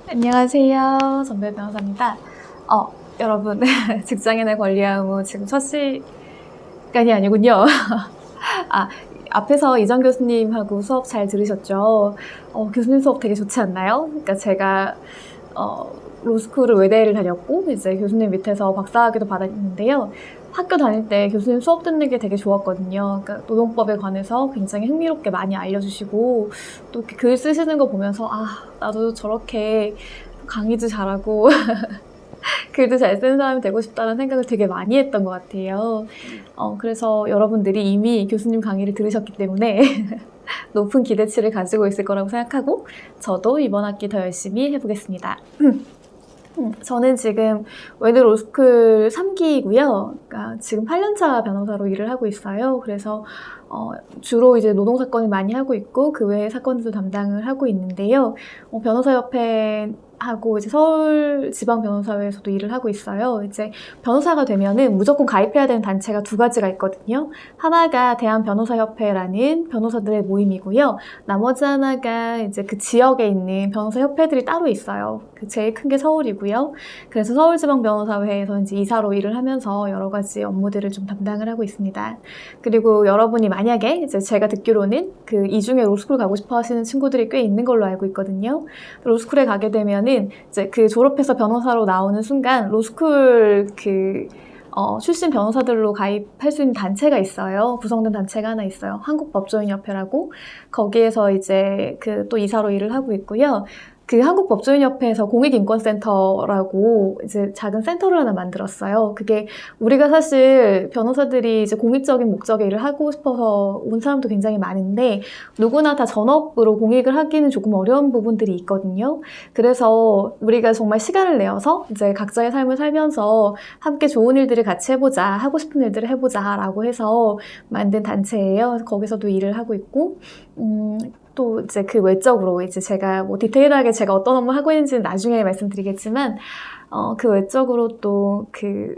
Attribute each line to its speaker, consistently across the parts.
Speaker 1: 안녕하세요. 전별 변호사입니다. 여러분, 직장인의 권리야무 지금 첫 시간이 아니군요. 아, 앞에서 이정 교수님하고 수업 잘 들으셨죠? 교수님 수업 되게 좋지 않나요? 그러니까 제가 로스쿨을 외대를 다녔고 이제 교수님 밑에서 박사학위도 받았는데요. 학교 다닐 때 교수님 수업 듣는 게 되게 좋았거든요. 그러니까 노동법에 관해서 굉장히 흥미롭게 많이 알려주시고 또 이렇게 글 쓰시는 거 보면서 나도 저렇게 강의도 잘하고 글도 잘 쓰는 사람이 되고 싶다는 생각을 되게 많이 했던 것 같아요. 그래서 여러분들이 이미 교수님 강의를 들으셨기 때문에 높은 기대치를 가지고 있을 거라고 생각하고 저도 이번 학기 더 열심히 해보겠습니다. 저는 지금 외대 로스쿨 3기이고요. 그러니까 지금 8년차 변호사로 일을 하고 있어요. 그래서 주로 이제 노동사건을 많이 하고 있고 그 외의 사건들도 담당을 하고 있는데요. 변호사협회 하고 이제 서울지방변호사회에서도 일을 하고 있어요. 이제 변호사가 되면은 무조건 가입해야 되는 단체가 두 가지가 있거든요. 하나가 대한변호사협회라는 변호사들의 모임이고요. 나머지 하나가 이제 그 지역에 있는 변호사협회들이 따로 있어요. 제일 큰 게 서울이고요. 그래서 서울지방변호사회에서 이제 이사로 일을 하면서 여러 가지 업무들을 좀 담당을 하고 있습니다. 그리고 여러분이 만약에 이제 제가 듣기로는 그 이 중에 로스쿨 가고 싶어 하시는 친구들이 꽤 있는 걸로 알고 있거든요. 로스쿨에 가게 되면은 이제 그 졸업해서 변호사로 나오는 순간 로스쿨 출신 변호사들로 가입할 수 있는 단체가 있어요. 구성된 단체가 하나 있어요. 한국법조인협회라고. 거기에서 이제 또 이사로 일을 하고 있고요. 그 한국법조인협회에서 공익인권센터라고 이제 작은 센터를 하나 만들었어요. 그게 우리가 사실 변호사들이 이제 공익적인 목적의 일을 하고 싶어서 온 사람도 굉장히 많은데 누구나 다 전업으로 공익을 하기는 조금 어려운 부분들이 있거든요. 그래서 우리가 정말 시간을 내어서 이제 각자의 삶을 살면서 함께 좋은 일들을 같이 해보자, 하고 싶은 일들을 해보자라고 해서 만든 단체예요. 거기서도 일을 하고 있고, 또 이제 그 외적으로 이제 제가 뭐 디테일하게 제가 어떤 업무 하고 있는지는 나중에 말씀드리겠지만 그 외적으로 또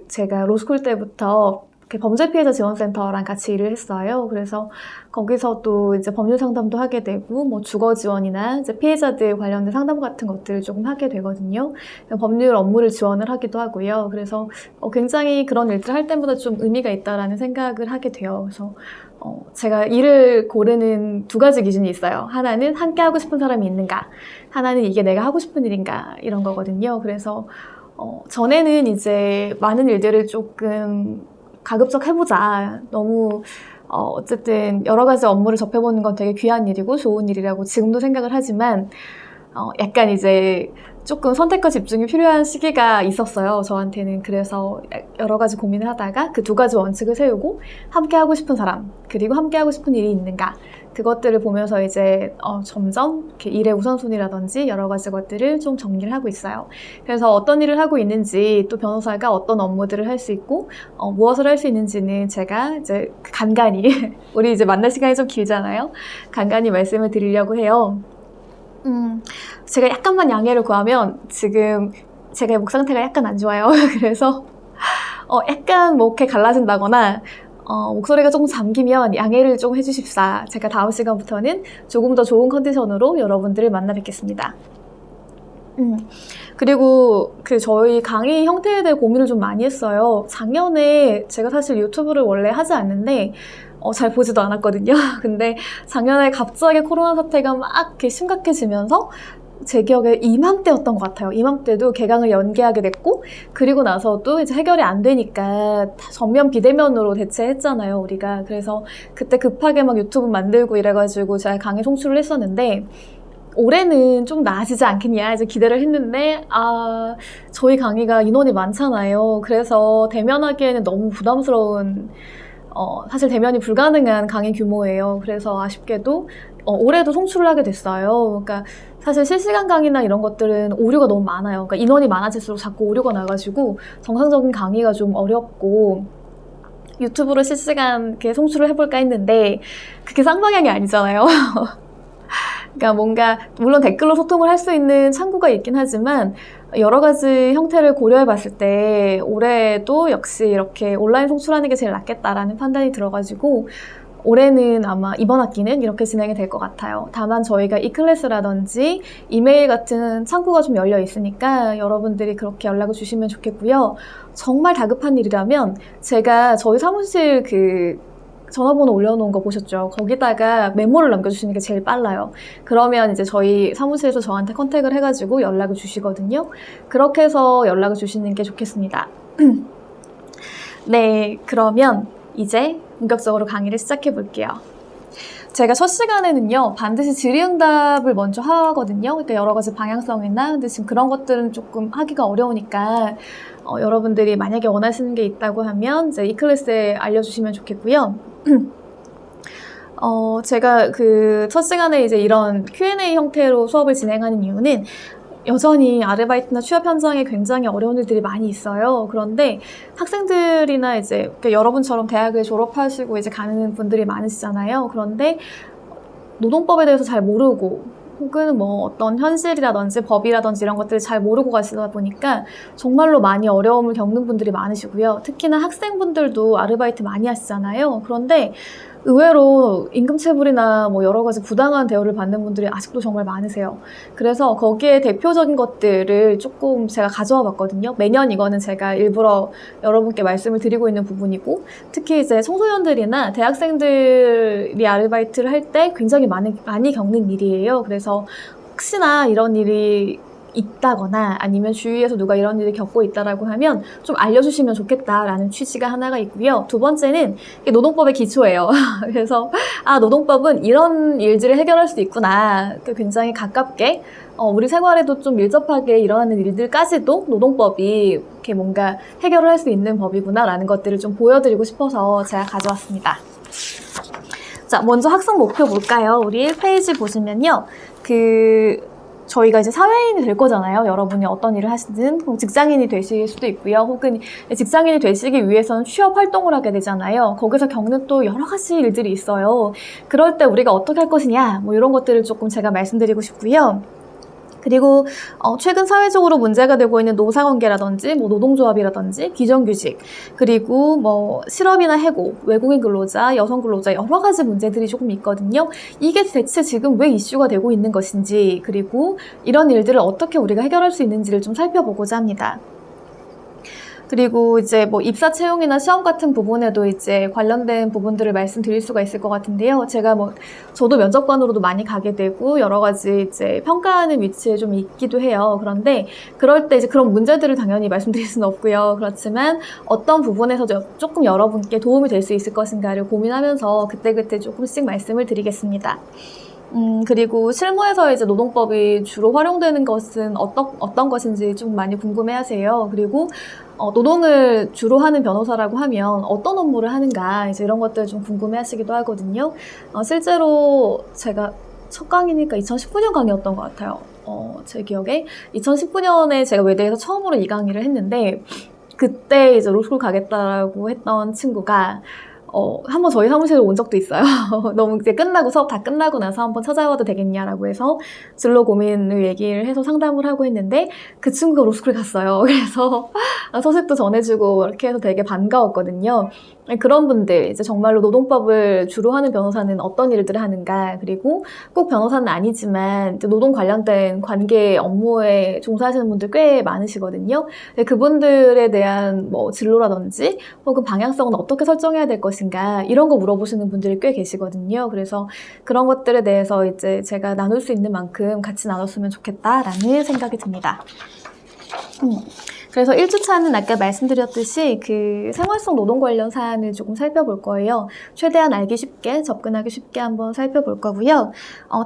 Speaker 1: 제가 로스쿨 때부터 범죄피해자 지원센터랑 같이 일을 했어요. 그래서 거기서도 이제 법률 상담도 하게 되고 뭐 주거 지원이나 이제 피해자들 관련된 상담 같은 것들을 조금 하게 되거든요. 법률 업무를 지원을 하기도 하고요. 그래서 굉장히 그런 일들을 할 때마다 좀 의미가 있다라는 생각을 하게 돼요. 그래서 제가 일을 고르는 두 가지 기준이 있어요. 하나는 함께 하고 싶은 사람이 있는가, 하나는 이게 내가 하고 싶은 일인가 이런 거거든요. 그래서 전에는 이제 많은 일들을 조금 가급적 해보자. 너무 어쨌든 여러 가지 업무를 접해보는 건 되게 귀한 일이고 좋은 일이라고 지금도 생각을 하지만 약간 이제 조금 선택과 집중이 필요한 시기가 있었어요. 저한테는. 그래서 여러 가지 고민을 하다가 그 두 가지 원칙을 세우고 함께 하고 싶은 사람 그리고 함께 하고 싶은 일이 있는가 그것들을 보면서 이제 점점 이렇게 일의 우선순위라든지 여러 가지 것들을 좀 정리를 하고 있어요. 그래서 어떤 일을 하고 있는지 또 변호사가 어떤 업무들을 할 수 있고 무엇을 할 수 있는지는 제가 이제 간간히 우리 이제 만날 시간이 좀 길잖아요. 간간히 말씀을 드리려고 해요. 제가 약간만 양해를 구하면 지금 제가 목 상태가 약간 안 좋아요. 그래서 약간 뭐 이렇게 갈라진다거나 목소리가 조금 잠기면 양해를 좀 해주십사. 제가 다음 시간부터는 조금 더 좋은 컨디션으로 여러분들을 만나 뵙겠습니다. 그리고 저희 강의 형태에 대해 고민을 좀 많이 했어요. 작년에 제가 사실 유튜브를 원래 하지 않는데 잘 보지도 않았거든요. 근데 작년에 갑자기 코로나 사태가 막 이렇게 심각해지면서 제 기억에 이맘때였던 것 같아요. 이맘때도 개강을 연기하게 됐고 그리고 나서도 이제 해결이 안 되니까 전면 비대면으로 대체했잖아요, 우리가. 그래서 그때 급하게 막 유튜브 만들고 이래가지고 제가 강의 송출을 했었는데 올해는 좀 나아지지 않겠냐 이제 기대를 했는데 저희 강의가 인원이 많잖아요. 그래서 대면하기에는 너무 부담스러운 사실 대면이 불가능한 강의 규모예요. 그래서 아쉽게도 올해도 송출을 하게 됐어요. 그러니까 사실 실시간 강의나 이런 것들은 오류가 너무 많아요. 그러니까 인원이 많아질수록 자꾸 오류가 나가지고 정상적인 강의가 좀 어렵고 유튜브로 실시간 이렇게 송출을 해볼까 했는데 그게 쌍방향이 아니잖아요. 그러니까 뭔가 물론 댓글로 소통을 할 수 있는 창구가 있긴 하지만 여러 가지 형태를 고려해 봤을 때 올해도 역시 이렇게 온라인 송출하는 게 제일 낫겠다라는 판단이 들어가지고 올해는 아마 이번 학기는 이렇게 진행이 될 것 같아요. 다만 저희가 e클래스라든지 이메일 같은 창구가 좀 열려 있으니까 여러분들이 그렇게 연락을 주시면 좋겠고요. 정말 다급한 일이라면 제가 저희 사무실 그 전화번호 올려놓은 거 보셨죠? 거기다가 메모를 남겨주시는 게 제일 빨라요. 그러면 이제 저희 사무실에서 저한테 컨택을 해가지고 연락을 주시거든요. 그렇게 해서 연락을 주시는 게 좋겠습니다. 네, 그러면 이제 본격적으로 강의를 시작해 볼게요. 제가 첫 시간에는요, 반드시 질의응답을 먼저 하거든요. 그러니까 여러 가지 방향성이나, 근데 지금 그런 것들은 조금 하기가 어려우니까, 여러분들이 만약에 원하시는 게 있다고 하면, 이제 이 클래스에 알려주시면 좋겠고요. 제가 그 첫 시간에 이제 이런 Q&A 형태로 수업을 진행하는 이유는, 여전히 아르바이트나 취업 현장에 굉장히 어려운 일들이 많이 있어요. 그런데 학생들이나 이제 그러니까 여러분처럼 대학을 졸업하시고 이제 가는 분들이 많으시잖아요. 그런데 노동법에 대해서 잘 모르고 혹은 뭐 어떤 현실이라든지 법이라든지 이런 것들을 잘 모르고 가시다 보니까 정말로 많이 어려움을 겪는 분들이 많으시고요. 특히나 학생분들도 아르바이트 많이 하시잖아요. 그런데 의외로 임금체불이나 뭐 여러 가지 부당한 대우를 받는 분들이 아직도 정말 많으세요. 그래서 거기에 대표적인 것들을 조금 제가 가져와 봤거든요. 매년 이거는 제가 일부러 여러분께 말씀을 드리고 있는 부분이고, 특히 이제 청소년들이나 대학생들이 아르바이트를 할 때 굉장히 많이 겪는 일이에요. 그래서 혹시나 이런 일이 있다거나 아니면 주위에서 누가 이런 일을 겪고 있다라고 하면 좀 알려주시면 좋겠다라는 취지가 하나가 있고요. 두 번째는 노동법의 기초예요. 그래서 노동법은 이런 일들을 해결할 수 있구나. 굉장히 가깝게 우리 생활에도 좀 밀접하게 일어나는 일들까지도 노동법이 이렇게 뭔가 해결을 할 수 있는 법이구나라는 것들을 좀 보여드리고 싶어서 제가 가져왔습니다. 자, 먼저 학습 목표 볼까요? 우리 1페이지 보시면요. 저희가 이제 사회인이 될 거잖아요. 여러분이 어떤 일을 하시든 직장인이 되실 수도 있고요. 혹은 직장인이 되시기 위해서는 취업 활동을 하게 되잖아요. 거기서 겪는 또 여러 가지 일들이 있어요. 그럴 때 우리가 어떻게 할 것이냐, 뭐 이런 것들을 조금 제가 말씀드리고 싶고요. 그리고 최근 사회적으로 문제가 되고 있는 노사관계라든지 뭐 노동조합이라든지 비정규직, 그리고 뭐 실업이나 해고, 외국인 근로자, 여성 근로자 여러 가지 문제들이 조금 있거든요. 이게 대체 지금 왜 이슈가 되고 있는 것인지, 그리고 이런 일들을 어떻게 우리가 해결할 수 있는지를 좀 살펴보고자 합니다. 그리고 이제 뭐 입사 채용이나 시험 같은 부분에도 이제 관련된 부분들을 말씀드릴 수가 있을 것 같은데요. 제가 저도 면접관으로도 많이 가게 되고 여러 가지 이제 평가하는 위치에 좀 있기도 해요. 그런데 그럴 때 이제 그런 문제들을 당연히 말씀드릴 수는 없고요. 그렇지만 어떤 부분에서 조금 여러분께 도움이 될 수 있을 것인가를 고민하면서 그때그때 조금씩 말씀을 드리겠습니다. 그리고 실무에서 이제 노동법이 주로 활용되는 것은 어떤 것인지 좀 많이 궁금해 하세요. 그리고 노동을 주로 하는 변호사라고 하면 어떤 업무를 하는가, 이제 이런 것들 좀 궁금해 하시기도 하거든요. 실제로 제가 첫 강의니까 2019년 강의였던 것 같아요. 제 기억에. 2019년에 제가 외대에서 처음으로 이 강의를 했는데, 그때 이제 로스쿨 가겠다라고 했던 친구가 한번 저희 사무실에 온 적도 있어요. 너무 이제 수업 다 끝나고 나서 한번 찾아와도 되겠냐라고 해서 진로 고민을 얘기를 해서 상담을 하고 했는데, 그 친구가 로스쿨 갔어요. 그래서 소식도 전해주고 이렇게 해서 되게 반가웠거든요. 그런 분들, 이제 정말로 노동법을 주로 하는 변호사는 어떤 일들을 하는가, 그리고 꼭 변호사는 아니지만 노동 관련된 관계 업무에 종사하시는 분들 꽤 많으시거든요. 그분들에 대한 뭐 진로라든지 혹은 방향성은 어떻게 설정해야 될 것인가, 이런 거 물어보시는 분들이 꽤 계시거든요. 그래서 그런 것들에 대해서 이제 제가 나눌 수 있는 만큼 같이 나눴으면 좋겠다라는 생각이 듭니다. 그래서 1주차는 아까 말씀드렸듯이 그 생활성 노동 관련 사안을 조금 살펴볼 거예요. 최대한 알기 쉽게, 접근하기 쉽게 한번 살펴볼 거고요.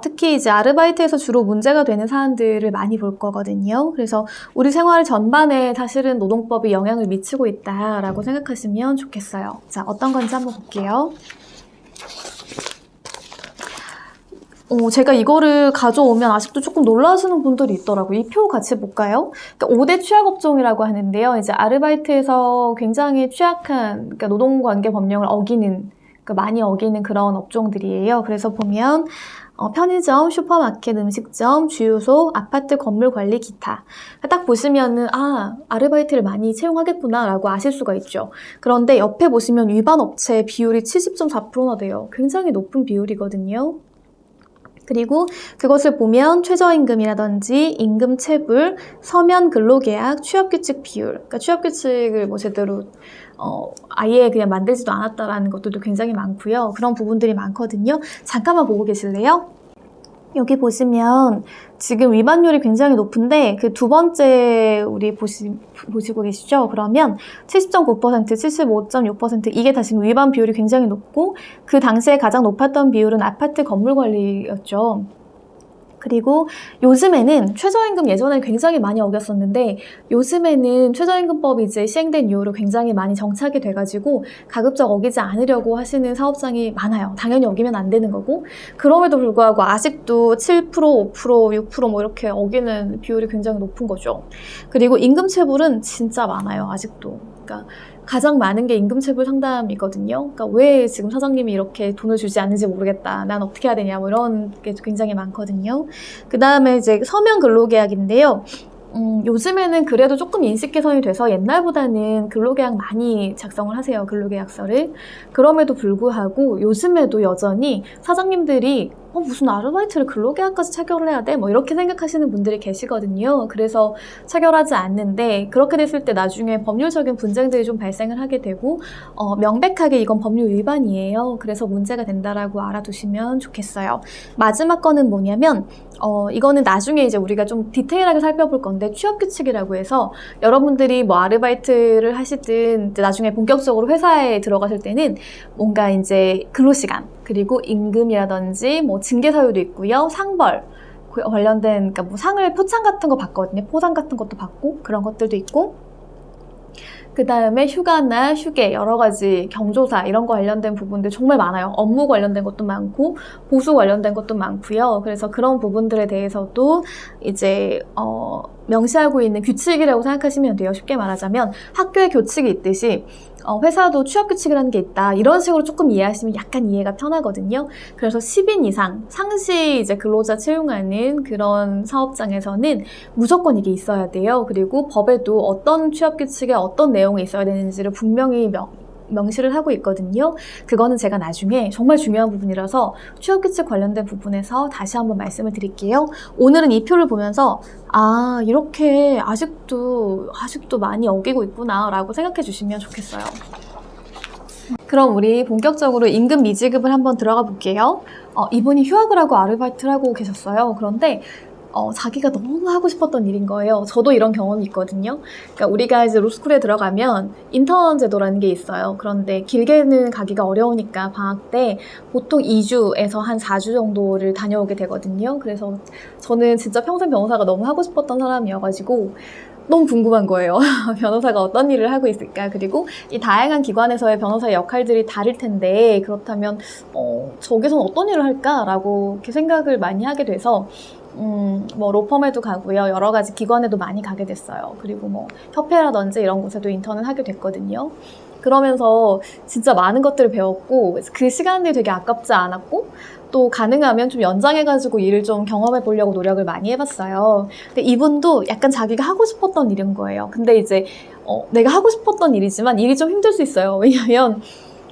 Speaker 1: 특히 이제 아르바이트에서 주로 문제가 되는 사안들을 많이 볼 거거든요. 그래서 우리 생활 전반에 사실은 노동법이 영향을 미치고 있다라고 생각하시면 좋겠어요. 자, 어떤 건지 한번 볼게요. 제가 이거를 가져오면 아직도 조금 놀라시는 분들이 있더라고요. 이 표 같이 볼까요? 그러니까 5대 취약업종이라고 하는데요. 이제 아르바이트에서 굉장히 취약한, 그러니까 노동관계 법령을 어기는 많이 어기는 그런 업종들이에요. 그래서 보면 편의점, 슈퍼마켓, 음식점, 주유소, 아파트 건물 관리, 기타. 딱 보시면은 아르바이트를 많이 채용하겠구나 라고 아실 수가 있죠. 그런데 옆에 보시면 위반 업체 비율이 70.4%나 돼요. 굉장히 높은 비율이거든요. 그리고 그것을 보면 최저임금이라든지 임금 체불, 서면 근로계약, 취업규칙 비율. 그러니까 취업규칙을 뭐 제대로 아예 그냥 만들지도 않았다라는 것들도 굉장히 많고요. 그런 부분들이 많거든요. 잠깐만 보고 계실래요? 여기 보시면 지금 위반율이 굉장히 높은데 그 두 번째 우리 보시고 계시죠? 그러면 70.9%, 75.6% 이게 다 지금 위반 비율이 굉장히 높고 그 당시에 가장 높았던 비율은 아파트 건물 관리였죠. 그리고 요즘에는 최저임금 예전에 굉장히 많이 어겼었는데 요즘에는 최저임금법이 이제 시행된 이후로 굉장히 많이 정착이 돼가지고 가급적 어기지 않으려고 하시는 사업장이 많아요. 당연히 어기면 안 되는 거고 그럼에도 불구하고 아직도 7%, 5%, 6% 뭐 이렇게 어기는 비율이 굉장히 높은 거죠. 그리고 임금체불은 진짜 많아요. 아직도. 그러니까 가장 많은 게 임금체불 상담이거든요. 그러니까 왜 지금 사장님이 이렇게 돈을 주지 않는지 모르겠다. 난 어떻게 해야 되냐. 뭐 이런 게 굉장히 많거든요. 그 다음에 이제 서면 근로계약인데요. 요즘에는 그래도 조금 인식 개선이 돼서 옛날보다는 근로계약 많이 작성을 하세요. 근로계약서를. 그럼에도 불구하고 요즘에도 여전히 사장님들이 무슨 아르바이트를 근로계약까지 체결을 해야 돼? 뭐 이렇게 생각하시는 분들이 계시거든요. 그래서 체결하지 않는데 그렇게 됐을 때 나중에 법률적인 분쟁들이 좀 발생을 하게 되고 명백하게 이건 법률 위반이에요. 그래서 문제가 된다라고 알아두시면 좋겠어요. 마지막 거는 뭐냐면 이거는 나중에 이제 우리가 좀 디테일하게 살펴볼 건데 취업규칙이라고 해서 여러분들이 뭐 아르바이트를 하시든 나중에 본격적으로 회사에 들어가실 때는 뭔가 이제 근로시간 그리고 임금이라든지 뭐 징계사유도 있고요. 상벌 관련된 그러니까 뭐 상을 표창 같은 거 받거든요. 포상 같은 것도 받고 그런 것들도 있고 그 다음에 휴가나 휴게, 여러 가지 경조사 이런 거 관련된 부분들 정말 많아요. 업무 관련된 것도 많고 보수 관련된 것도 많고요. 그래서 그런 부분들에 대해서도 이제 명시하고 있는 규칙이라고 생각하시면 돼요. 쉽게 말하자면 학교에 교칙이 있듯이 회사도 취업규칙이라는 게 있다. 이런 식으로 조금 이해하시면 약간 이해가 편하거든요. 그래서 10인 이상 상시 이제 근로자 채용하는 그런 사업장에서는 무조건 이게 있어야 돼요. 그리고 법에도 어떤 취업규칙에 어떤 내용이 있어야 되는지를 분명히 명시를 하고 있거든요. 그거는 제가 나중에 정말 중요한 부분이라서 취업규칙 관련된 부분에서 다시 한번 말씀을 드릴게요. 오늘은 이 표를 보면서 이렇게 아직도 많이 어기고 있구나 라고 생각해 주시면 좋겠어요. 그럼 우리 본격적으로 임금 미지급을 한번 들어가 볼게요. 이분이 휴학을 하고 아르바이트를 하고 계셨어요. 그런데 자기가 너무 하고 싶었던 일인 거예요. 저도 이런 경험이 있거든요. 그러니까 우리가 이제 로스쿨에 들어가면 인턴 제도라는 게 있어요. 그런데 길게는 가기가 어려우니까 방학 때 보통 2주에서 한 4주 정도를 다녀오게 되거든요. 그래서 저는 진짜 평생 변호사가 너무 하고 싶었던 사람이어가지고 너무 궁금한 거예요. 변호사가 어떤 일을 하고 있을까? 그리고 이 다양한 기관에서의 변호사의 역할들이 다를 텐데 그렇다면 저기서는 어떤 일을 할까라고 이렇게 생각을 많이 하게 돼서 뭐 로펌에도 가고요. 여러 가지 기관에도 많이 가게 됐어요. 그리고 뭐 협회라든지 이런 곳에도 인턴을 하게 됐거든요. 그러면서 진짜 많은 것들을 배웠고 그 시간이 되게 아깝지 않았고 또 가능하면 좀 연장해가지고 일을 좀 경험해 보려고 노력을 많이 해봤어요. 근데 이분도 약간 자기가 하고 싶었던 일인 거예요. 근데 이제 내가 하고 싶었던 일이지만 일이 좀 힘들 수 있어요. 왜냐면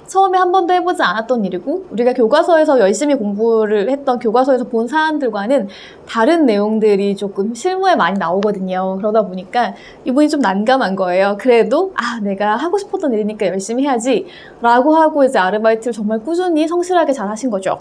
Speaker 1: 처음에 한 번도 해보지 않았던 일이고 우리가 교과서에서 열심히 공부를 했던 교과서에서 본 사안들과는 다른 내용들이 조금 실무에 많이 나오거든요. 그러다 보니까 이분이 좀 난감한 거예요. 그래도 내가 하고 싶었던 일이니까 열심히 해야지 라고 하고 이제 아르바이트를 정말 꾸준히 성실하게 잘 하신 거죠.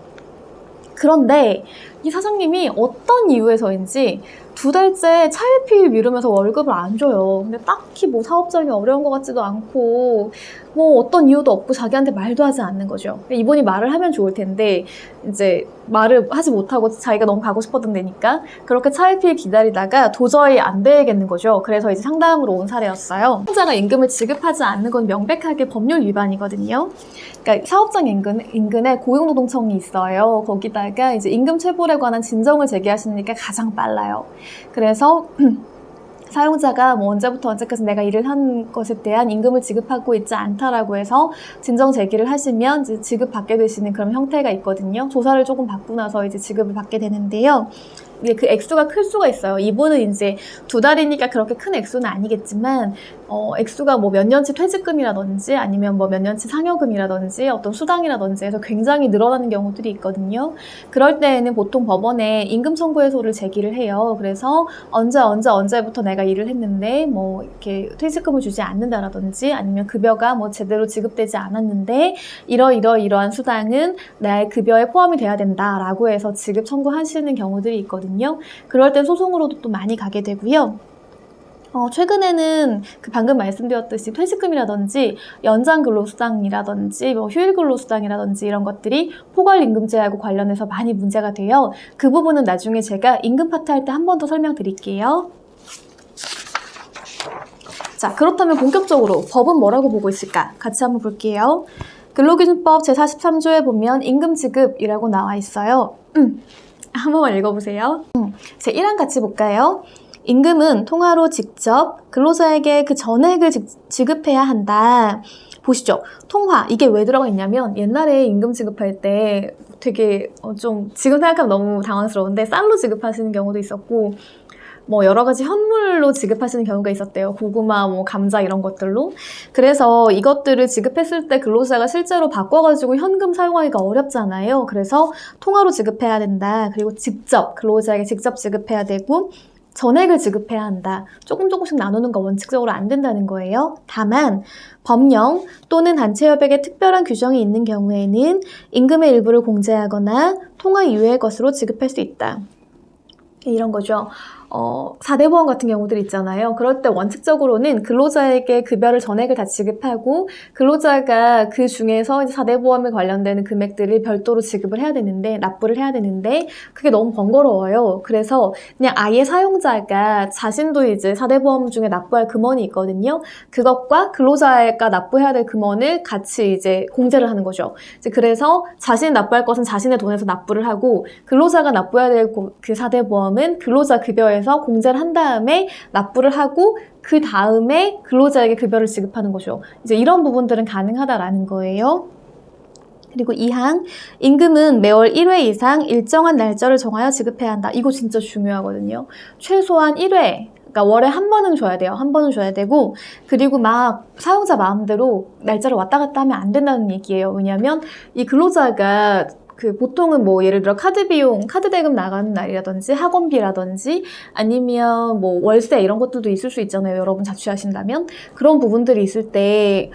Speaker 1: 그런데 이 사장님이 어떤 이유에서인지 2달째 차일피일 미루면서 월급을 안 줘요. 근데 딱히 뭐 사업적이 어려운 것 같지도 않고 뭐 어떤 이유도 없고 자기한테 말도 하지 않는 거죠. 이분이 말을 하면 좋을 텐데 이제 말을 하지 못하고 자기가 너무 가고 싶었던 데니까 그렇게 차일피일 기다리다가 도저히 안 되겠는 거죠. 그래서 이제 상담으로 온 사례였어요. 사업자가 임금을 지급하지 않는 건 명백하게 법률 위반이거든요. 그러니까 사업장 인근에 고용노동청이 있어요. 거기다가 이제 임금 체불에 관한 진정을 제기하시는 게 가장 빨라요. 그래서 사용자가 뭐 언제부터 언제까지 내가 일을 한 것에 대한 임금을 지급하고 있지 않다라고 해서 진정 제기를 하시면 이제 지급받게 되시는 그런 형태가 있거든요. 조사를 조금 받고 나서 이제 지급을 받게 되는데요. 이게 그 액수가 클 수가 있어요. 이분은 이제 2달이니까 그렇게 큰 액수는 아니겠지만, 액수가 뭐 몇 년치 퇴직금이라든지 아니면 뭐 몇 년치 상여금이라든지 어떤 수당이라든지 해서 굉장히 늘어나는 경우들이 있거든요. 그럴 때에는 보통 법원에 임금 청구해소를 제기를 해요. 그래서 언제부터 내가 일을 했는데 뭐 이렇게 퇴직금을 주지 않는다라든지 아니면 급여가 뭐 제대로 지급되지 않았는데 이러한 수당은 나의 급여에 포함이 돼야 된다라고 해서 지급 청구하시는 경우들이 있거든요. 그럴 땐 소송으로도 또 많이 가게 되고요. 최근에는 그 방금 말씀드렸듯이 퇴직금이라든지 연장 근로수당이라든지 뭐 휴일 근로수당이라든지 이런 것들이 포괄임금제하고 관련해서 많이 문제가 돼요. 그 부분은 나중에 제가 임금 파트 할 때 한 번 더 설명드릴게요. 자, 그렇다면 본격적으로 법은 뭐라고 보고 있을까? 같이 한번 볼게요. 근로기준법 제43조에 보면 임금지급이라고 나와 있어요. 한 번만 읽어보세요. 제 1항 같이 볼까요? 임금은 통화로 직접 근로자에게 그 전액을 지급해야 한다. 보시죠. 통화, 이게 왜 들어가 있냐면 옛날에 임금 지급할 때 되게 좀 지금 생각하면 너무 당황스러운데 쌀로 지급하시는 경우도 있었고 뭐 여러 가지 현물로 지급하시는 경우가 있었대요. 고구마, 뭐 감자 이런 것들로. 그래서 이것들을 지급했을 때 근로자가 실제로 바꿔가지고 현금 사용하기가 어렵잖아요. 그래서 통화로 지급해야 된다. 그리고 직접 근로자에게 직접 지급해야 되고 전액을 지급해야 한다. 조금씩 나누는 거 원칙적으로 안 된다는 거예요. 다만 법령 또는 단체협약에 특별한 규정이 있는 경우에는 임금의 일부를 공제하거나 통화 이외의 것으로 지급할 수 있다. 이런 거죠. 4대 보험 같은 경우들 있잖아요. 그럴 때 원칙적으로는 근로자에게 급여를 전액을 다 지급하고 근로자가 그 중에서 이제 4대 보험에 관련되는 금액들을 별도로 지급을 해야 되는데 납부를 해야 되는데 그게 너무 번거로워요. 그래서 그냥 아예 사용자가 자신도 이제 4대 보험 중에 납부할 금원이 있거든요. 그것과 근로자가 납부해야 될 금원을 같이 이제 공제를 하는 거죠. 이제 그래서 자신이 납부할 것은 자신의 돈에서 납부를 하고 근로자가 납부해야 될 그 4대 보험은 근로자 급여에 서 공제를 한 다음에 납부를 하고 그 다음에 근로자에게 급여를 지급하는 거죠. 이제 이런 부분들은 가능하다라는 거예요. 그리고 2항, 임금은 매월 1회 이상 일정한 날짜를 정하여 지급해야 한다. 이거 진짜 중요하거든요. 최소한 1회. 그러니까 월에 한 번은 줘야 돼요. 한 번은 줘야 되고 그리고 막 사용자 마음대로 날짜를 왔다 갔다 하면 안 된다는 얘기예요. 왜냐하면 이 근로자가 보통은 뭐 예를 들어 카드 비용, 카드 대금 나가는 날이라든지 학원비라든지 아니면 뭐 월세 이런 것들도 있을 수 있잖아요. 여러분 자취하신다면. 그런 부분들이 있을 때,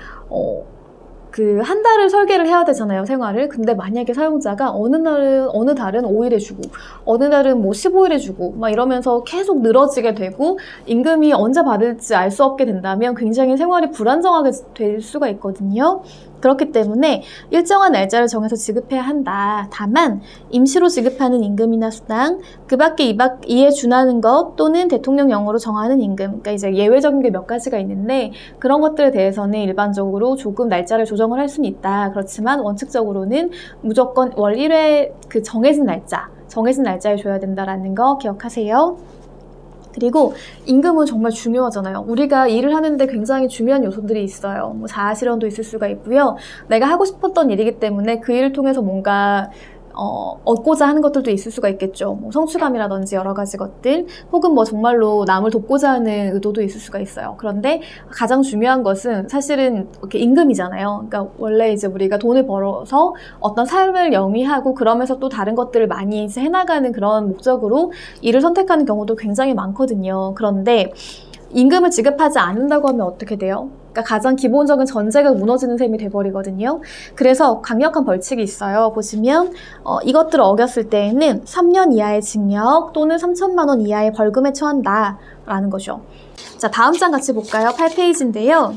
Speaker 1: 한 달을 설계를 해야 되잖아요, 생활을. 근데 만약에 사용자가 어느 달은 5일에 주고, 어느 달은 뭐 15일에 주고, 막 이러면서 계속 늘어지게 되고, 임금이 언제 받을지 알 수 없게 된다면 굉장히 생활이 불안정하게 될 수가 있거든요. 그렇기 때문에 일정한 날짜를 정해서 지급해야 한다. 다만 임시로 지급하는 임금이나 수당, 그 밖에 이에 준하는 것 또는 대통령령으로 정하는 임금, 그러니까 이제 예외적인 게 몇 가지가 있는데 그런 것들에 대해서는 일반적으로 조금 날짜를 조정을 할 수는 있다. 그렇지만 원칙적으로는 무조건 월 1회 그 정해진 날짜에 줘야 된다라는 거 기억하세요. 그리고 임금은 정말 중요하잖아요. 우리가 일을 하는데 굉장히 중요한 요소들이 있어요. 뭐 자아실현도 있을 수가 있고요. 내가 하고 싶었던 일이기 때문에 그 일을 통해서 뭔가 얻고자 하는 것들도 있을 수가 있겠죠. 뭐 성취감이라든지 여러 가지 것들, 혹은 뭐 정말로 남을 돕고자 하는 의도도 있을 수가 있어요. 그런데 가장 중요한 것은 사실은 이렇게 임금이잖아요. 그러니까 원래 이제 우리가 돈을 벌어서 어떤 삶을 영위하고 그러면서 또 다른 것들을 많이 이제 해나가는 그런 목적으로 일을 선택하는 경우도 굉장히 많거든요. 그런데 임금을 지급하지 않는다고 하면 어떻게 돼요? 그러니까 가장 기본적인 전제가 무너지는 셈이 돼버리거든요. 그래서 강력한 벌칙이 있어요. 보시면 이것들을 어겼을 때에는 3년 이하의 징역 또는 3천만 원 이하의 벌금에 처한다라는 거죠. 자, 다음 장 같이 볼까요? 8페이지인데요.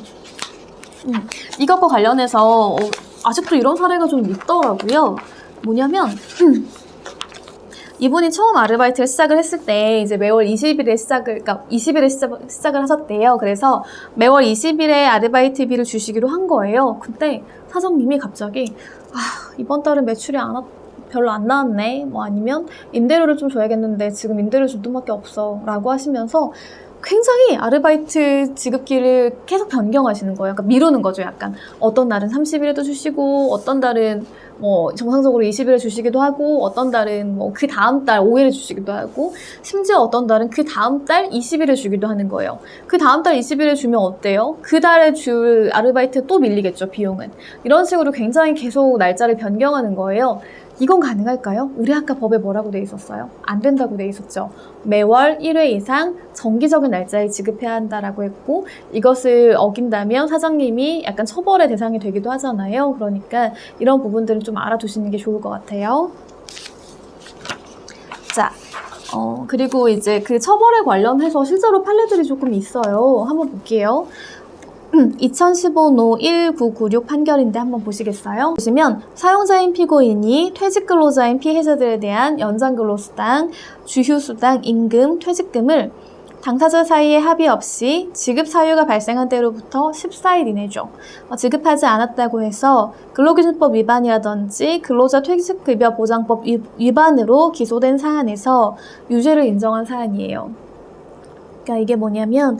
Speaker 1: 이것과 관련해서 아직도 이런 사례가 좀 있더라고요. 뭐냐면 이분이 처음 아르바이트를 시작을 했을 때 이제 매월 20일에 시작을 하셨대요. 그래서 매월 20일에 아르바이트비를 주시기로 한 거예요. 근데 사장님이 갑자기 이번 달은 매출이 별로 안 나왔네. 뭐 아니면 임대료를 좀 줘야겠는데 지금 임대료 줄 돈밖에 없어 라고 하시면서 굉장히 아르바이트 지급기를 계속 변경하시는 거예요. 그러니까 미루는 거죠, 약간. 어떤 날은 30일에도 주시고, 어떤 달은 뭐 정상적으로 20일에 주시기도 하고, 어떤 달은 뭐 그 다음 달 5일에 주시기도 하고, 심지어 어떤 달은 그 다음 달 20일에 주기도 하는 거예요. 그 다음 달 20일에 주면 어때요? 그 달에 줄 아르바이트 또 밀리겠죠, 비용은. 이런 식으로 굉장히 계속 날짜를 변경하는 거예요. 이건 가능할까요? 우리 아까 법에 뭐라고 돼 있었어요? 안 된다고 돼 있었죠. 매월 1회 이상 정기적인 날짜에 지급해야 한다라고 했고, 이것을 어긴다면 사장님이 약간 처벌의 대상이 되기도 하잖아요. 그러니까 이런 부분들은 좀 알아두시는 게 좋을 것 같아요. 자, 그리고 이제 그 처벌에 관련해서 실제로 판례들이 조금 있어요. 한번 볼게요. 2015노 1996 판결인데 한번 보시겠어요? 보시면 사용자인 피고인이 퇴직 근로자인 피해자들에 대한 연장 근로수당, 주휴수당, 임금, 퇴직금을 당사자 사이에 합의 없이 지급 사유가 발생한 때로부터 14일 이내죠. 지급하지 않았다고 해서 근로기준법 위반이라든지 근로자 퇴직급여 보장법 위반으로 기소된 사안에서 유죄를 인정한 사안이에요. 그러니까 이게 뭐냐면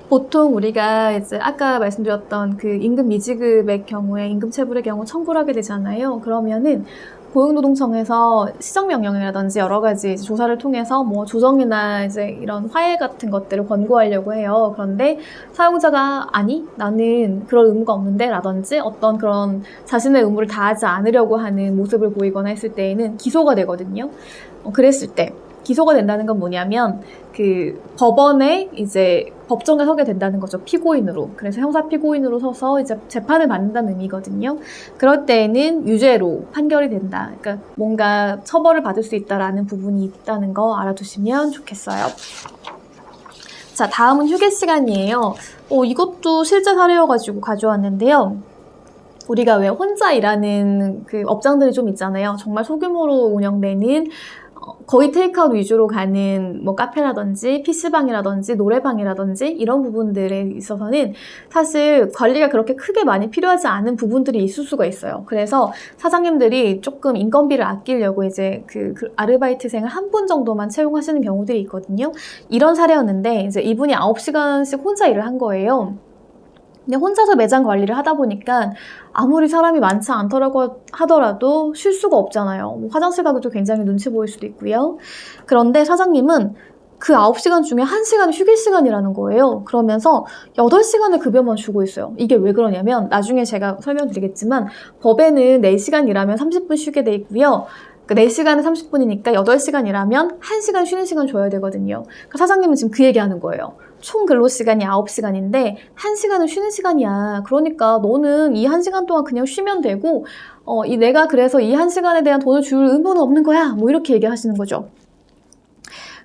Speaker 1: 보통 우리가 이제 아까 말씀드렸던 그 임금 미지급의 경우에 임금 체불의 경우 청구를 하게 되잖아요. 그러면은 고용노동청에서 시정명령이라든지 여러 가지 조사를 통해서 뭐 조정이나 이제 이런 화해 같은 것들을 권고하려고 해요. 그런데 사용자가 아니 나는 그럴 의무가 없는데 라든지 어떤 그런 자신의 의무를 다하지 않으려고 하는 모습을 보이거나 했을 때에는 기소가 되거든요. 그랬을 때 기소가 된다는 건 뭐냐면 그 법원에 이제 법정에 서게 된다는 거죠. 피고인으로. 그래서 형사 피고인으로 서서 이제 재판을 받는다는 의미거든요. 그럴 때에는 유죄로 판결이 된다. 그러니까 뭔가 처벌을 받을 수 있다라는 부분이 있다는 거 알아두시면 좋겠어요. 자, 다음은 휴게 시간이에요. 이것도 실제 사례여가지고 가져왔는데요. 우리가 왜 혼자 일하는 그 업장들이 좀 있잖아요. 정말 소규모로 운영되는 거의 테이크아웃 위주로 가는 뭐 카페라든지 PC방이라든지 노래방이라든지 이런 부분들에 있어서는 사실 관리가 그렇게 크게 많이 필요하지 않은 부분들이 있을 수가 있어요. 그래서 사장님들이 조금 인건비를 아끼려고 이제 그 아르바이트생을 한 분 정도만 채용하시는 경우들이 있거든요. 이런 사례였는데 이제 이분이 9시간씩 혼자 일을 한 거예요. 근데 혼자서 매장 관리를 하다 보니까 아무리 사람이 많지 않더라고 하더라도 쉴 수가 없잖아요. 뭐 화장실 가기도 굉장히 눈치 보일 수도 있고요. 그런데 사장님은 그 9시간 중에 1시간이 휴게 시간이라는 거예요. 그러면서 8시간의 급여만 주고 있어요. 이게 왜 그러냐면 나중에 제가 설명드리겠지만 법에는 4시간 일하면 30분 쉬게 돼 있고요. 그 4시간에 30분이니까 8시간 일하면 1시간 쉬는 시간 줘야 되거든요. 그러니까 사장님은 지금 그 얘기하는 거예요. 총 근로시간이 9시간인데 1시간은 쉬는 시간이야. 그러니까 너는 이 1시간 동안 그냥 쉬면 되고 내가 그래서 이 1시간에 대한 돈을 줄 의무는 없는 거야. 뭐 이렇게 얘기하시는 거죠.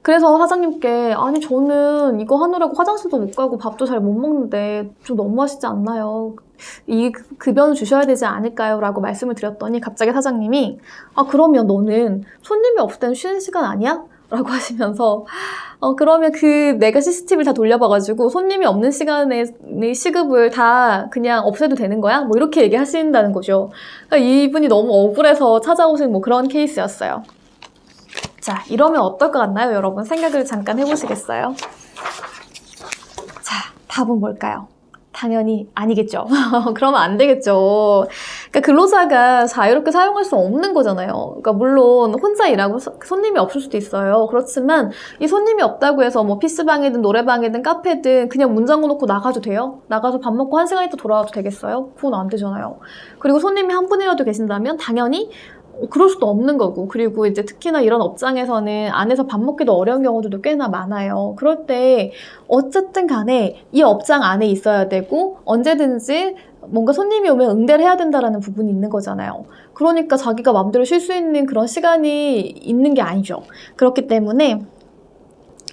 Speaker 1: 그래서 사장님께 아니 저는 이거 하느라고 화장실도 못 가고 밥도 잘 못 먹는데 좀 너무하시지 않나요? 이 급여는 주셔야 되지 않을까요? 라고 말씀을 드렸더니 갑자기 사장님이 그러면 너는 손님이 없을 때는 쉬는 시간 아니야? 라고 하시면서 그러면 내가 CCTV를 다 돌려봐가지고 손님이 없는 시간에 시급을 다 그냥 없애도 되는 거야? 뭐 이렇게 얘기하신다는 거죠. 그러니까 이분이 너무 억울해서 찾아오신 뭐 그런 케이스였어요. 자, 이러면 어떨 것 같나요, 여러분? 생각을 잠깐 해보시겠어요? 자, 답은 뭘까요? 당연히 아니겠죠. 그러면 안 되겠죠. 그러니까 근로자가 자유롭게 사용할 수 없는 거잖아요. 그러니까 물론 혼자 일하고 손님이 없을 수도 있어요. 그렇지만 이 손님이 없다고 해서 뭐 PC방이든 노래방이든 카페든 그냥 문 잠궈놓고 나가도 돼요? 나가서 밥 먹고 1시간 있다 돌아와도 되겠어요? 그건 안 되잖아요. 그리고 손님이 한 분이라도 계신다면 당연히 그럴 수도 없는 거고, 그리고 이제 특히나 이런 업장에서는 안에서 밥 먹기도 어려운 경우들도 꽤나 많아요. 그럴 때 어쨌든 간에 이 업장 안에 있어야 되고 언제든지 뭔가 손님이 오면 응대를 해야 된다라는 부분이 있는 거잖아요. 그러니까 자기가 마음대로 쉴 수 있는 그런 시간이 있는 게 아니죠. 그렇기 때문에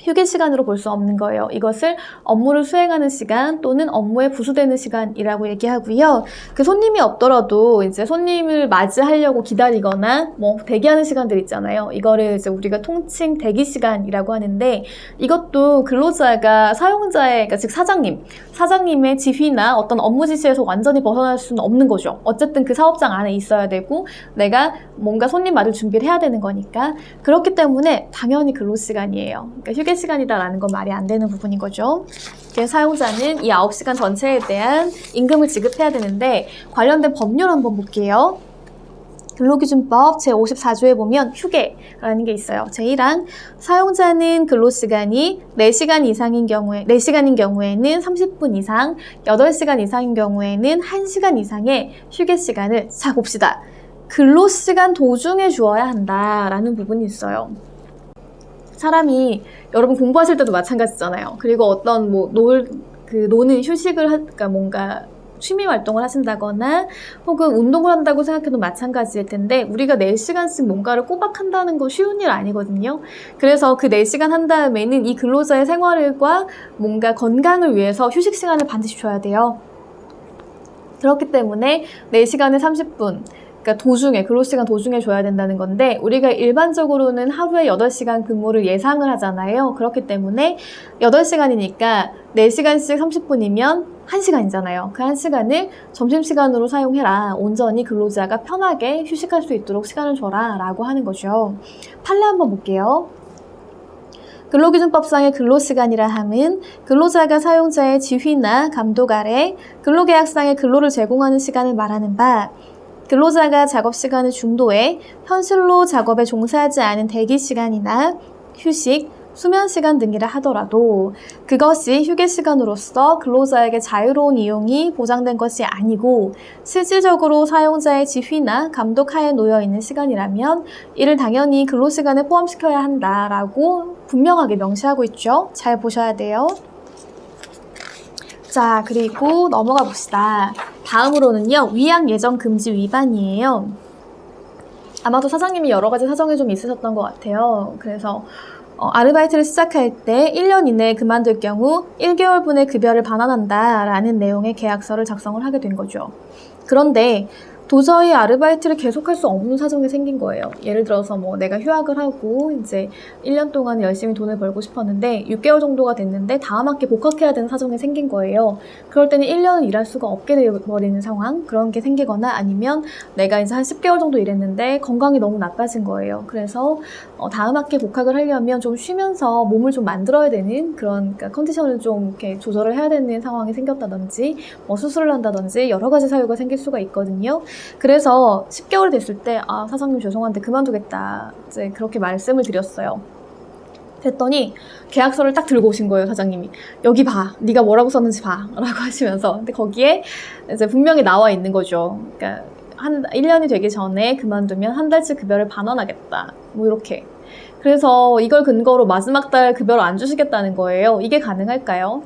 Speaker 1: 휴게 시간으로 볼 수 없는 거예요. 이것을 업무를 수행하는 시간 또는 업무에 부수되는 시간이라고 얘기하고요. 그 손님이 없더라도 이제 손님을 맞이하려고 기다리거나 뭐 대기하는 시간들 있잖아요. 이거를 이제 우리가 통칭 대기 시간이라고 하는데 이것도 근로자가 사용자의, 그러니까 즉 사장님의 지휘나 어떤 업무 지시에서 완전히 벗어날 수는 없는 거죠. 어쨌든 그 사업장 안에 있어야 되고 내가 뭔가 손님 맞을 준비를 해야 되는 거니까. 그렇기 때문에 당연히 근로 시간이에요. 그러니까 휴게 휴게시간이다라는 건 말이 안 되는 부분인 거죠. 그래서 사용자는 이 9시간 전체에 대한 임금을 지급해야 되는데 관련된 법률 한번 볼게요. 근로기준법 제54조에 보면 휴게라는 게 있어요. 제1항 사용자는 근로시간이 4시간 이상인 경우에 4시간인 경우에는 30분 이상, 8시간 이상인 경우에는 1시간 이상의 휴게 시간을 자 봅시다. 근로시간 도중에 주어야 한다라는 부분이 있어요. 사람이 여러분 공부하실 때도 마찬가지잖아요. 그리고 어떤 노는 휴식을 그러니까 뭔가 취미 활동을 하신다거나 혹은 운동을 한다고 생각해도 마찬가지일 텐데 우리가 4시간씩 뭔가를 꼬박 한다는 건 쉬운 일 아니거든요. 그래서 그 4시간 한 다음에는 이 근로자의 생활과 뭔가 건강을 위해서 휴식 시간을 반드시 줘야 돼요. 그렇기 때문에 4시간에 30분 그러니까 도중에, 근로시간 도중에 줘야 된다는 건데 우리가 일반적으로는 하루에 8시간 근무를 예상을 하잖아요. 그렇기 때문에 8시간이니까 4시간씩 30분이면 1시간이잖아요. 그 1시간을 점심시간으로 사용해라. 온전히 근로자가 편하게 휴식할 수 있도록 시간을 줘라 라고 하는 거죠. 판례 한번 볼게요. 근로기준법상의 근로시간이라 함은 근로자가 사용자의 지휘나 감독 아래 근로계약상의 근로를 제공하는 시간을 말하는 바 근로자가 작업시간의 중도에 현실로 작업에 종사하지 않은 대기시간이나 휴식, 수면시간 등이라 하더라도 그것이 휴게시간으로서 근로자에게 자유로운 이용이 보장된 것이 아니고 실질적으로 사용자의 지휘나 감독 하에 놓여있는 시간이라면 이를 당연히 근로시간에 포함시켜야 한다라고 분명하게 명시하고 있죠. 잘 보셔야 돼요. 자, 그리고 넘어가 봅시다. 다음으로는요, 위약 예정 금지 위반이에요. 아마도 사장님이 여러 가지 사정이 좀 있으셨던 것 같아요. 그래서 아르바이트를 시작할 때 1년 이내에 그만둘 경우 1개월분의 급여를 반환한다라는 내용의 계약서를 작성을 하게 된 거죠. 그런데 도저히 아르바이트를 계속할 수 없는 사정이 생긴 거예요. 예를 들어서 내가 휴학을 하고 이제 1년 동안 열심히 돈을 벌고 싶었는데 6개월 정도가 됐는데 다음 학기에 복학해야 되는 사정이 생긴 거예요. 그럴 때는 1년을 일할 수가 없게 되어버리는 상황, 그런 게 생기거나 아니면 내가 이제 한 10개월 정도 일했는데 건강이 너무 나빠진 거예요. 그래서 다음 학기에 복학을 하려면 좀 쉬면서 몸을 좀 만들어야 되는 그런 그러니까 컨디션을 좀 이렇게 조절을 해야 되는 상황이 생겼다든지 수술을 한다든지 여러 가지 사유가 생길 수가 있거든요. 그래서 10개월 됐을 때 사장님 죄송한데 그만두겠다 이제 그렇게 말씀을 드렸어요. 그랬더니 계약서를 딱 들고 오신 거예요. 사장님이 여기 봐, 네가 뭐라고 썼는지 봐 라고 하시면서 근데 거기에 이제 분명히 나와 있는 거죠. 그러니까 1년이 되기 전에 그만두면 한 달치 급여를 반환하겠다 이렇게. 그래서 이걸 근거로 마지막 달 급여를 안 주시겠다는 거예요. 이게 가능할까요?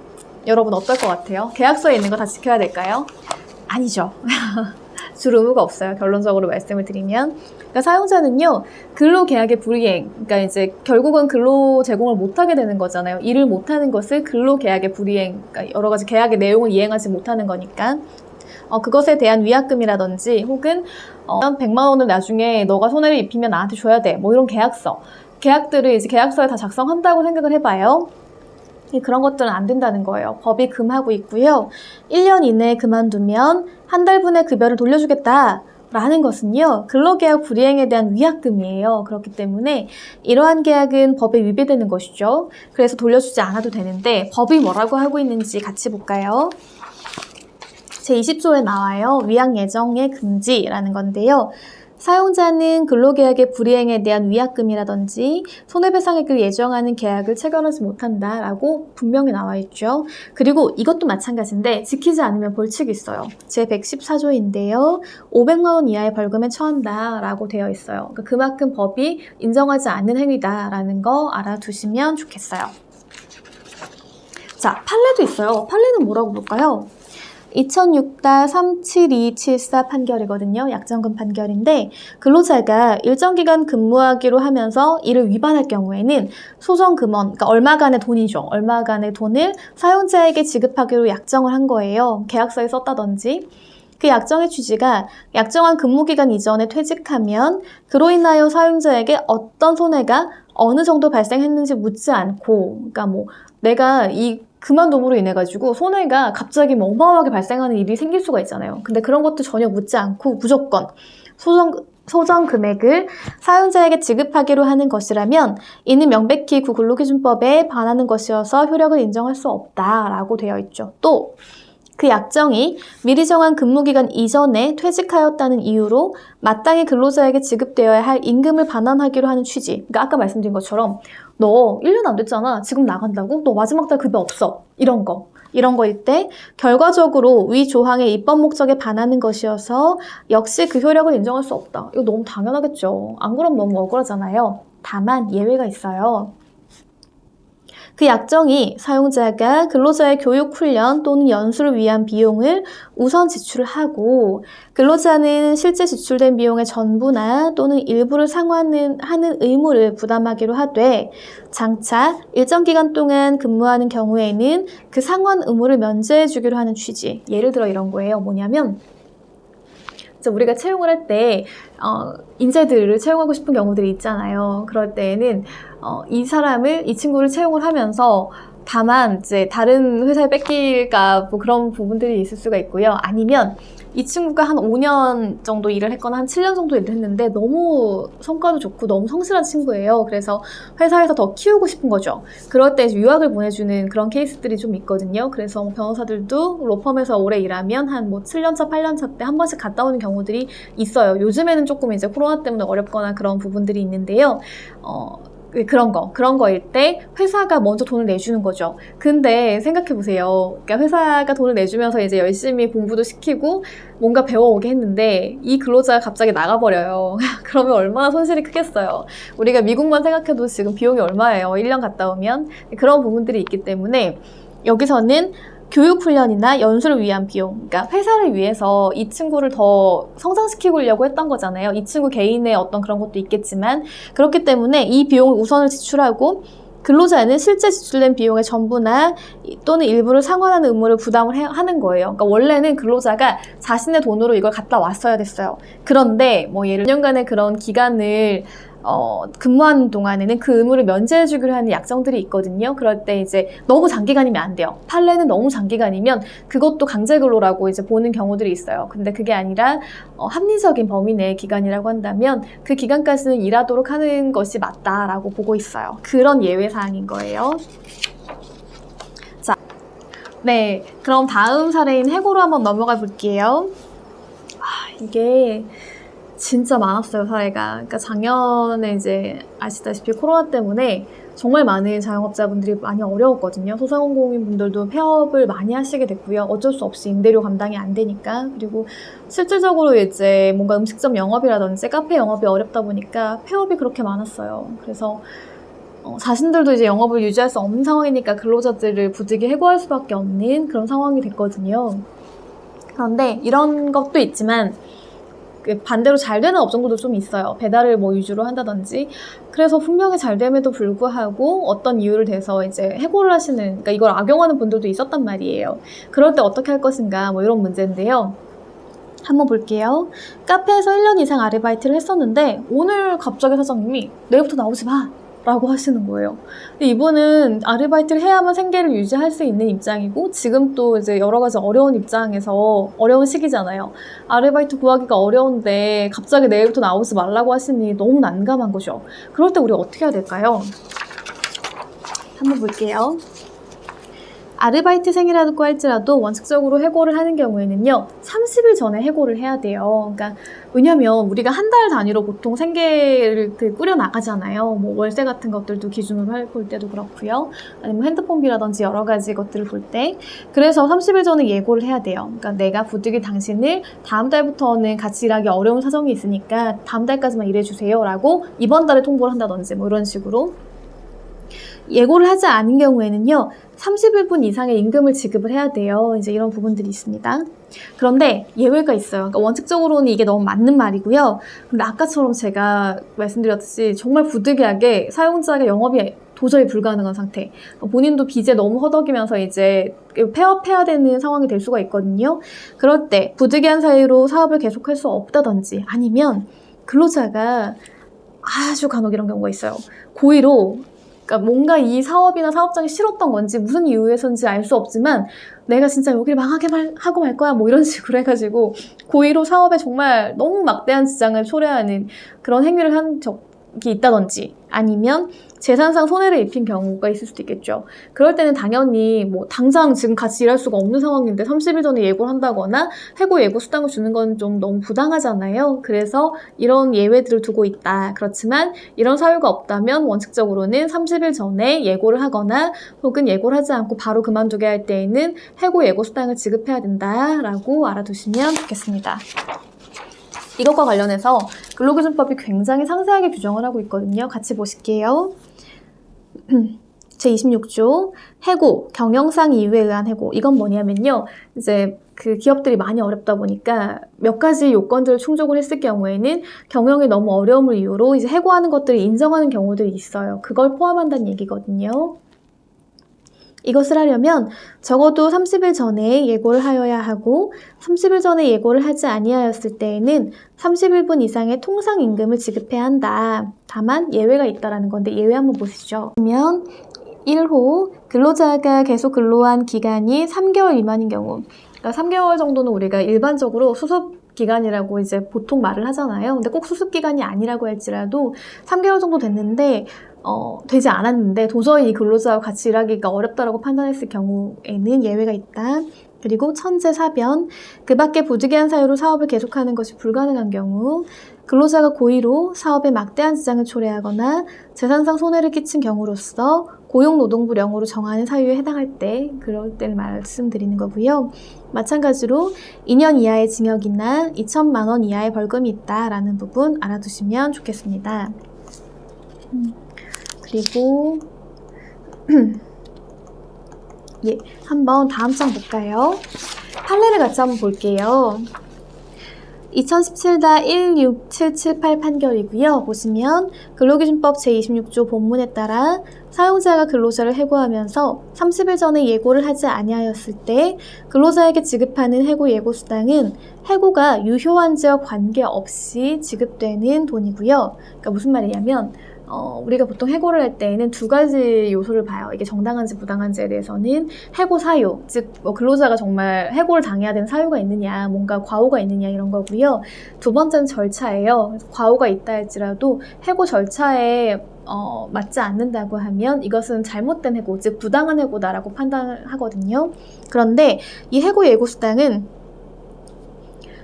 Speaker 1: 여러분 어떨 것 같아요? 계약서에 있는 거 다 지켜야 될까요? 아니죠. 줄 의무가 없어요. 결론적으로 말씀을 드리면. 그러니까 사용자는요, 근로계약의 불이행, 그러니까 이제 결국은 근로 제공을 못하게 되는 거잖아요. 일을 못하는 것을 근로계약의 불이행, 그러니까 여러 가지 계약의 내용을 이행하지 못하는 거니까. 그것에 대한 위약금이라든지 혹은 100만 원을 나중에 너가 손해를 입히면 나한테 줘야 돼. 이런 계약들을 이제 계약서에 다 작성한다고 생각을 해봐요. 그런 것들은 안 된다는 거예요. 법이 금하고 있고요. 1년 이내에 그만두면 한 달분의 급여를 돌려주겠다 라는 것은요, 근로계약 불이행에 대한 위약금이에요. 그렇기 때문에 이러한 계약은 법에 위배되는 것이죠. 그래서 돌려주지 않아도 되는데 법이 뭐라고 하고 있는지 같이 볼까요? 제20조에 나와요. 위약 예정의 금지라는 건데요. 사용자는 근로계약의 불이행에 대한 위약금이라든지 손해배상액을 예정하는 계약을 체결하지 못한다라고 분명히 나와 있죠. 그리고 이것도 마찬가지인데 지키지 않으면 벌칙이 있어요. 제114조인데요. 500만 원 이하의 벌금에 처한다라고 되어 있어요. 그러니까 그만큼 법이 인정하지 않는 행위다라는 거 알아두시면 좋겠어요. 자, 판례도 있어요. 판례는 뭐라고 볼까요? 2006-37274 판결이거든요. 약정금 판결인데 근로자가 일정 기간 근무하기로 하면서 이를 위반할 경우에는 소정금원, 그러니까 얼마간의 돈이죠. 얼마간의 돈을 사용자에게 지급하기로 약정을 한 거예요. 계약서에 썼다든지. 그 약정의 취지가 약정한 근무기간 이전에 퇴직하면 그로 인하여 사용자에게 어떤 손해가 어느 정도 발생했는지 묻지 않고, 그러니까 내가 이 그만둠으로 인해 가지고 손해가 갑자기 어마어마하게 발생하는 일이 생길 수가 있잖아요. 근데 그런 것도 전혀 묻지 않고 무조건 소정 금액을 사용자에게 지급하기로 하는 것이라면 이는 명백히 그 근로기준법에 반하는 것이어서 효력을 인정할 수 없다라고 되어 있죠. 또 그 약정이 미리 정한 근무기간 이전에 퇴직하였다는 이유로 마땅히 근로자에게 지급되어야 할 임금을 반환하기로 하는 취지. 그러니까 아까 말씀드린 것처럼 너 1년 안 됐잖아. 지금 나간다고? 너 마지막 달 급여 없어. 이런 거일 때 결과적으로 위 조항의 입법 목적에 반하는 것이어서 역시 그 효력을 인정할 수 없다. 이거 너무 당연하겠죠. 안 그러면 너무 억울하잖아요. 다만 예외가 있어요. 그 약정이 사용자가 근로자의 교육, 훈련 또는 연수를 위한 비용을 우선 지출을 하고 근로자는 실제 지출된 비용의 전부나 또는 일부를 상환하는 의무를 부담하기로 하되 장차 일정 기간 동안 근무하는 경우에는 그 상환 의무를 면제해 주기로 하는 취지. 예를 들어 이런 거예요. 뭐냐면 우리가 채용을 할 때 인재들을 채용하고 싶은 경우들이 있잖아요. 그럴 때에는 이 친구를 채용을 하면서 다만 이제 다른 회사에 뺏길까 뭐 그런 부분들이 있을 수가 있고요. 아니면 이 친구가 한 5년 정도 일을 했거나 한 7년 정도 일을 했는데 너무 성과도 좋고 너무 성실한 친구예요. 그래서 회사에서 더 키우고 싶은 거죠. 그럴 때 유학을 보내주는 그런 케이스들이 좀 있거든요. 그래서 변호사들도 로펌에서 오래 일하면 한 뭐 7년차, 8년차 때 한 번씩 갔다 오는 경우들이 있어요. 요즘에는 조금 이제 코로나 때문에 어렵거나 그런 부분들이 있는데요. 그런 거일 때 회사가 먼저 돈을 내주는 거죠. 근데 생각해보세요. 그러니까 회사가 돈을 내주면서 이제 열심히 공부도 시키고 뭔가 배워오게 했는데 이 근로자가 갑자기 나가버려요. 그러면 얼마나 손실이 크겠어요. 우리가 미국만 생각해도 지금 비용이 얼마예요? 1년 갔다 오면. 그런 부분들이 있기 때문에 여기서는 교육훈련이나 연수를 위한 비용, 그러니까 회사를 위해서 이 친구를 더 성장시키려고 했던 거잖아요. 이 친구 개인의 어떤 그런 것도 있겠지만 그렇기 때문에 이 비용을 우선을 지출하고 근로자는 실제 지출된 비용의 전부나 또는 일부를 상환하는 의무를 부담을 하는 거예요. 그러니까 원래는 근로자가 자신의 돈으로 이걸 갖다 왔어야 됐어요. 그런데 뭐 예를 1년간의 그런 기간을 근무하는 동안에는 그 의무를 면제해 주기로 하는 약정들이 있거든요. 그럴 때 이제 너무 장기간이면 안 돼요. 판례는 너무 장기간이면 그것도 강제근로라고 이제 보는 경우들이 있어요. 근데 그게 아니라 합리적인 범위 내의 기간이라고 한다면 그 기간까지는 일하도록 하는 것이 맞다라고 보고 있어요. 그런 예외 사항인 거예요. 자, 네, 그럼 다음 사례인 해고로 한번 넘어가 볼게요. 이게 진짜 많았어요, 사례가. 그러니까 작년에 이제 아시다시피 코로나 때문에 정말 많은 자영업자분들이 많이 어려웠거든요. 소상공인 분들도 폐업을 많이 하시게 됐고요. 어쩔 수 없이 임대료 감당이 안 되니까. 그리고 실질적으로 이제 뭔가 음식점 영업이라든지 카페 영업이 어렵다 보니까 폐업이 그렇게 많았어요. 그래서 자신들도 이제 영업을 유지할 수 없는 상황이니까 근로자들을 부득이 해고할 수밖에 없는 그런 상황이 됐거든요. 그런데 이런 것도 있지만 반대로 잘 되는 업종들도 좀 있어요. 배달을 뭐 위주로 한다든지. 그래서 분명히 잘 됨에도 불구하고 어떤 이유를 대서 이제 해고를 하시는, 그러니까 이걸 악용하는 분들도 있었단 말이에요. 그럴 때 어떻게 할 것인가, 뭐 이런 문제인데요. 한번 볼게요. 카페에서 1년 이상 아르바이트를 했었는데 오늘 갑자기 사장님이 내일부터 나오지 마! 라고 하시는 거예요. 근데 이분은 아르바이트를 해야만 생계를 유지할 수 있는 입장이고 지금 또 이제 여러 가지 어려운 입장에서 어려운 시기잖아요. 아르바이트 구하기가 어려운데 갑자기 내일부터 나오지 말라고 하시니 너무 난감한 거죠. 그럴 때 우리 어떻게 해야 될까요? 한번 볼게요. 아르바이트생이라고 할지라도 원칙적으로 해고를 하는 경우에는요 30일 전에 해고를 해야 돼요. 그러니까 왜냐면 우리가 한 달 단위로 보통 생계를 꾸려 나가잖아요. 뭐 월세 같은 것들도 기준으로 볼 때도 그렇고요. 아니면 핸드폰비라든지 여러 가지 것들을 볼 때. 그래서 30일 전에 예고를 해야 돼요. 그러니까 내가 부득이 당신을 다음 달부터는 같이 일하기 어려운 사정이 있으니까 다음 달까지만 일해주세요 라고 이번 달에 통보를 한다든지 뭐 이런 식으로 예고를 하지 않은 경우에는요 30일분 이상의 임금을 지급을 해야 돼요. 이제 이런 부분들이 있습니다. 그런데 예외가 있어요. 그러니까 원칙적으로는 이게 너무 맞는 말이고요. 근데 아까처럼 제가 말씀드렸듯이 정말 부득이하게 사용자가 영업이 도저히 불가능한 상태. 본인도 빚에 너무 허덕이면서 이제 폐업해야 되는 상황이 될 수가 있거든요. 그럴 때 부득이한 사유로 사업을 계속할 수 없다든지 아니면 근로자가 아주 간혹 이런 경우가 있어요. 고의로 그러니까 뭔가 이 사업이나 사업장이 싫었던 건지 무슨 이유에서인지 알 수 없지만 내가 진짜 여기를 망하게 하고 말 거야 뭐 이런 식으로 해가지고 고의로 사업에 정말 너무 막대한 지장을 초래하는 그런 행위를 한 적이 있다든지 아니면 재산상 손해를 입힌 경우가 있을 수도 있겠죠. 그럴 때는 당연히 뭐 당장 지금 같이 일할 수가 없는 상황인데 30일 전에 예고를 한다거나 해고 예고 수당을 주는 건 좀 너무 부당하잖아요. 그래서 이런 예외들을 두고 있다. 그렇지만 이런 사유가 없다면 원칙적으로는 30일 전에 예고를 하거나 혹은 예고를 하지 않고 바로 그만두게 할 때에는 해고 예고 수당을 지급해야 된다라고 알아두시면 좋겠습니다. 이것과 관련해서 근로기준법이 굉장히 상세하게 규정을 하고 있거든요. 같이 보실게요. 제26조 해고, 경영상 이유에 의한 해고. 이건 뭐냐면요. 이제 그 기업들이 많이 어렵다 보니까 몇 가지 요건들을 충족을 했을 경우에는 경영에 너무 어려움을 이유로 이제 해고하는 것들을 인정하는 경우들이 있어요. 그걸 포함한다는 얘기거든요. 이것을 하려면 적어도 30일 전에 예고를 하여야 하고 30일 전에 예고를 하지 아니하였을 때에는 30일분 이상의 통상임금을 지급해야 한다. 다만 예외가 있다라는 건데 예외 한번 보시죠. 그러면 1호 근로자가 계속 근로한 기간이 3개월 미만인 경우 그러니까 3개월 정도는 우리가 일반적으로 수습 기간이라고 이제 보통 말을 하잖아요. 근데 꼭 수습 기간이 아니라고 할지라도 3개월 정도 됐는데 되지 않았는데 도저히 이 근로자와 같이 일하기가 어렵다라고 판단했을 경우에는 예외가 있다. 그리고 천재 사변, 그 밖에 부득이한 사유로 사업을 계속하는 것이 불가능한 경우 근로자가 고의로 사업에 막대한 지장을 초래하거나 재산상 손해를 끼친 경우로서 고용노동부령으로 정하는 사유에 해당할 때 그럴 때를 말씀드리는 거고요. 마찬가지로 2년 이하의 징역이나 2천만 원 이하의 벌금이 있다라는 부분 알아두시면 좋겠습니다. 그리고 예, 한번 다음 장 볼까요? 판례를 같이 한번 볼게요. 2017-16778 판결이고요. 보시면 근로기준법 제26조 본문에 따라 사용자가 근로자를 해고하면서 30일 전에 예고를 하지 아니하였을 때 근로자에게 지급하는 해고 예고 수당은 해고가 유효한 지와 관계없이 지급되는 돈이고요. 그러니까 무슨 말이냐면 우리가 보통 해고를 할 때에는 두 가지 요소를 봐요. 이게 정당한지 부당한지에 대해서는 해고 사유, 즉 근로자가 정말 해고를 당해야 되는 사유가 있느냐, 뭔가 과오가 있느냐 이런 거고요. 두 번째는 절차예요. 그래서 과오가 있다 할지라도 해고 절차에 맞지 않는다고 하면 이것은 잘못된 해고, 즉 부당한 해고다라고 판단하거든요. 그런데 이 해고 예고 수당은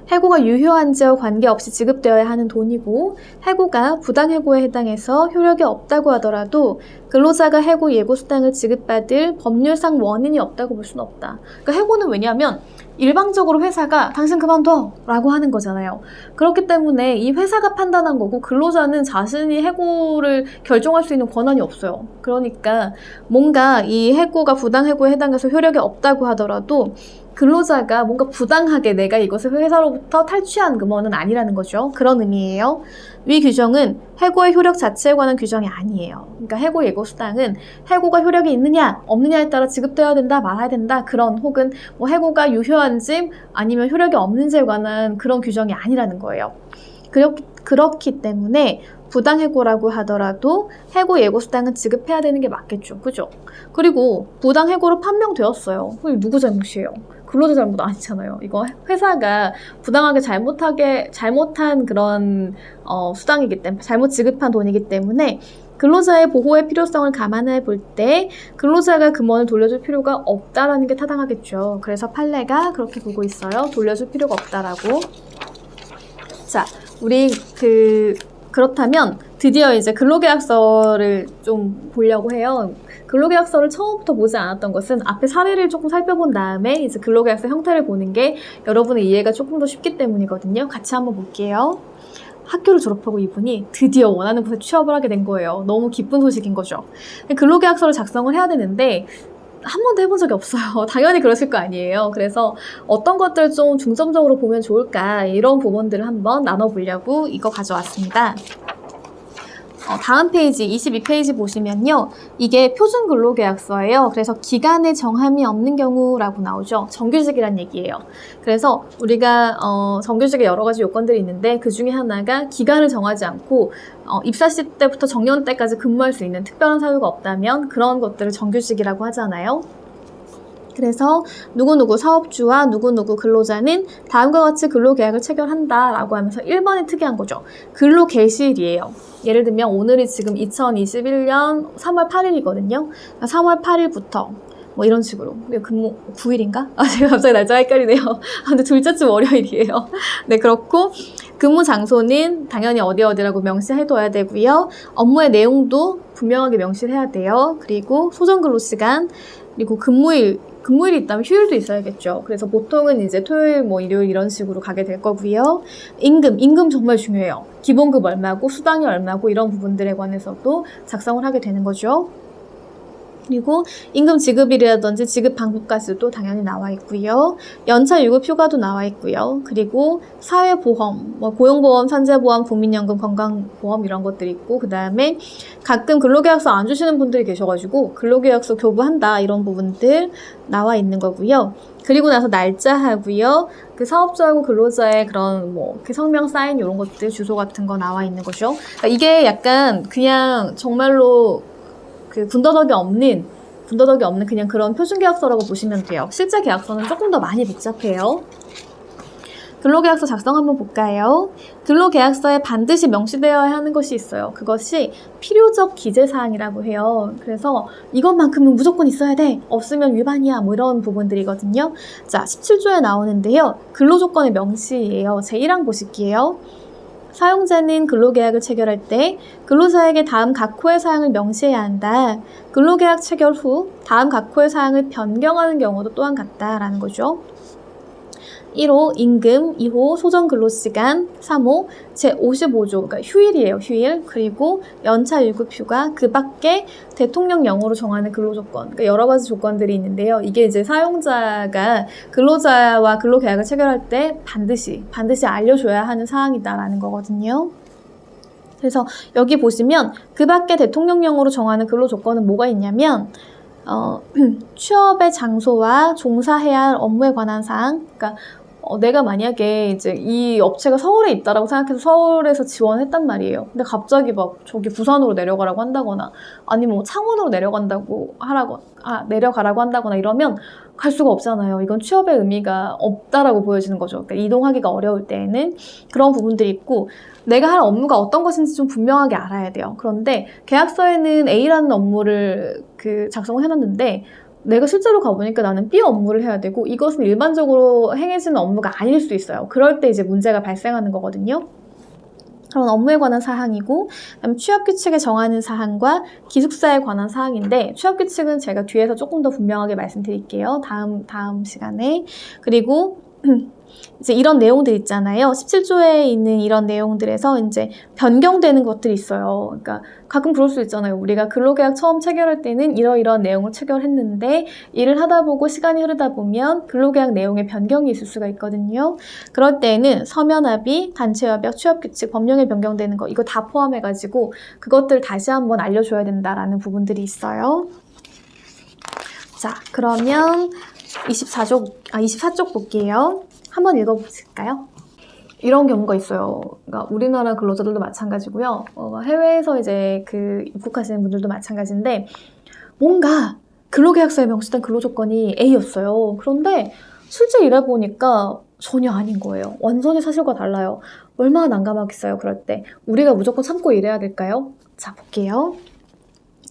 Speaker 1: 해고가 유효한지와 관계없이 지급되어야 하는 돈이고 해고가 부당해고에 해당해서 효력이 없다고 하더라도 근로자가 해고 예고 수당을 지급받을 법률상 원인이 없다고 볼 수는 없다. 그러니까 해고는 왜냐하면 일방적으로 회사가 당신 그만둬 라고 하는 거잖아요. 그렇기 때문에 이 회사가 판단한 거고 근로자는 자신이 해고를 결정할 수 있는 권한이 없어요. 그러니까 뭔가 이 해고가 부당해고에 해당해서 효력이 없다고 하더라도 근로자가 뭔가 부당하게 내가 이것을 회사로부터 탈취한 금원은 아니라는 거죠. 그런 의미예요. 위 규정은 해고의 효력 자체에 관한 규정이 아니에요. 그러니까 해고 예고 수당은 해고가 효력이 있느냐 없느냐에 따라 지급되어야 된다 말아야 된다 그런 혹은 뭐 해고가 유효한지 아니면 효력이 없는지에 관한 그런 규정이 아니라는 거예요. 그렇기 때문에 부당해고라고 하더라도 해고 예고 수당은 지급해야 되는 게 맞겠죠. 그죠? 그리고 부당해고로 판명되었어요. 그게 누구 잘못이에요? 근로자 잘못 아니잖아요. 이거 회사가 부당하게 잘못한 그런 수당이기 때문에 잘못 지급한 돈이기 때문에 근로자의 보호의 필요성을 감안해 볼 때 근로자가 금원을 돌려줄 필요가 없다라는 게 타당하겠죠. 그래서 판례가 그렇게 보고 있어요. 돌려줄 필요가 없다라고. 자, 우리 그렇다면 드디어 이제 근로계약서를 좀 보려고 해요. 근로계약서를 처음부터 보지 않았던 것은 앞에 사례를 조금 살펴본 다음에 이제 근로계약서 형태를 보는 게 여러분의 이해가 조금 더 쉽기 때문이거든요. 같이 한번 볼게요. 학교를 졸업하고 이분이 드디어 원하는 곳에 취업을 하게 된 거예요. 너무 기쁜 소식인 거죠. 근로계약서를 작성을 해야 되는데 한 번도 해본 적이 없어요. 당연히 그러실 거 아니에요. 그래서 어떤 것들을 좀 중점적으로 보면 좋을까 이런 부분들을 한번 나눠보려고 이거 가져왔습니다. 다음 페이지 22페이지 보시면요. 이게 표준 근로계약서예요. 그래서 기간에 정함이 없는 경우라고 나오죠. 정규직이란 얘기예요. 그래서 우리가 정규직에 여러 가지 요건들이 있는데 그 중에 하나가 기간을 정하지 않고 입사 시 때부터 정년 때까지 근무할 수 있는 특별한 사유가 없다면 그런 것들을 정규직이라고 하잖아요. 그래서 누구누구 사업주와 누구누구 근로자는 다음과 같이 근로계약을 체결한다 라고 하면서 1번이 특이한 거죠. 근로개시일이에요. 예를 들면 오늘이 지금 2021년 3월 8일이거든요. 3월 8일부터 뭐 이런 식으로. 근무 9일인가? 제가 갑자기 날짜가 헷갈리네요. 근데 둘째 주 월요일이에요. 네, 그렇고 근무 장소는 당연히 어디라고 명시해둬야 되고요. 업무의 내용도 분명하게 명시해야 돼요. 그리고 소정근로시간, 그리고 근무일이 있다면 휴일도 있어야겠죠. 그래서 보통은 이제 토요일, 뭐 일요일 이런 식으로 가게 될 거고요. 임금 정말 중요해요. 기본급 얼마고 수당이 얼마고 이런 부분들에 관해서도 작성을 하게 되는 거죠. 그리고 임금 지급일이라든지 지급 방법까지도 당연히 나와 있고요. 연차 유급 휴가도 나와 있고요. 그리고 사회보험, 뭐 고용보험, 산재보험, 국민연금, 건강보험 이런 것들이 있고, 그 다음에 가끔 근로계약서 안 주시는 분들이 계셔가지고 근로계약서 교부한다 이런 부분들 나와 있는 거고요. 그리고 나서 날짜하고요. 그 사업자하고 근로자의 그런 뭐 성명 사인 이런 것들, 주소 같은 거 나와 있는 거죠. 그러니까 이게 약간 그냥 정말로 그 군더더기 없는 그냥 그런 표준계약서라고 보시면 돼요. 실제 계약서는 조금 더 많이 복잡해요. 근로계약서 작성 한번 볼까요? 근로계약서에 반드시 명시되어야 하는 것이 있어요. 그것이 필요적 기재사항이라고 해요. 그래서 이것만큼은 무조건 있어야 돼. 없으면 위반이야. 뭐 이런 부분들이거든요. 자, 17조에 나오는데요. 근로조건의 명시예요. 제1항 보실게요. 사용자는 근로계약을 체결할 때 근로자에게 다음 각호의 사항을 명시해야 한다. 근로계약 체결 후 다음 각호의 사항을 변경하는 경우도 또한 같다라는 거죠. 1호 임금, 2호 소정근로시간, 3호 제55조, 그러니까 휴일이에요, 휴일. 그리고 연차 유급휴가, 그 밖에 대통령령으로 정하는 근로조건, 그러니까 여러 가지 조건들이 있는데요. 이게 이제 사용자가 근로자와 근로계약을 체결할 때 반드시 알려줘야 하는 사항이다라는 거거든요. 그래서 여기 보시면 그 밖에 대통령령으로 정하는 근로조건은 뭐가 있냐면 취업의 장소와 종사해야 할 업무에 관한 사항, 그러니까 내가 만약에 이제 이 업체가 서울에 있다라고 생각해서 서울에서 지원했단 말이에요. 근데 갑자기 막 저기 부산으로 내려가라고 한다거나 아니면 뭐 창원으로 내려가라고 한다거나 이러면 갈 수가 없잖아요. 이건 취업의 의미가 없다라고 보여지는 거죠. 그러니까 이동하기가 어려울 때에는 그런 부분들이 있고 내가 할 업무가 어떤 것인지 좀 분명하게 알아야 돼요. 그런데 계약서에는 A라는 업무를 작성을 해놨는데 내가 실제로 가보니까 나는 B 업무를 해야 되고 이것은 일반적으로 행해지는 업무가 아닐 수 있어요. 그럴 때 이제 문제가 발생하는 거거든요. 그런 업무에 관한 사항이고, 그다음에 취업규칙에 정하는 사항과 기숙사에 관한 사항인데 취업규칙은 제가 뒤에서 조금 더 분명하게 말씀드릴게요. 다음 시간에. 그리고 이제 이런 내용들 있잖아요. 17조에 있는 이런 내용들에서 이제 변경되는 것들이 있어요. 그러니까 가끔 그럴 수 있잖아요. 우리가 근로계약 처음 체결할 때는 이러이러한 내용을 체결했는데 일을 하다 보고 시간이 흐르다 보면 근로계약 내용에 변경이 있을 수가 있거든요. 그럴 때에는 서면합의, 단체협약, 취업규칙, 법령에 변경되는 거 이거 다 포함해가지고 그것들 다시 한번 알려줘야 된다라는 부분들이 있어요. 자, 그러면 24쪽 볼게요. 한번 읽어보실까요? 이런 경우가 있어요. 그러니까 우리나라 근로자들도 마찬가지고요. 해외에서 이제 입국하시는 분들도 마찬가지인데 뭔가 근로계약서에 명시된 근로조건이 A였어요. 그런데 실제 일해보니까 전혀 아닌 거예요. 완전히 사실과 달라요. 얼마나 난감하겠어요, 그럴 때. 우리가 무조건 참고 일해야 될까요? 자, 볼게요.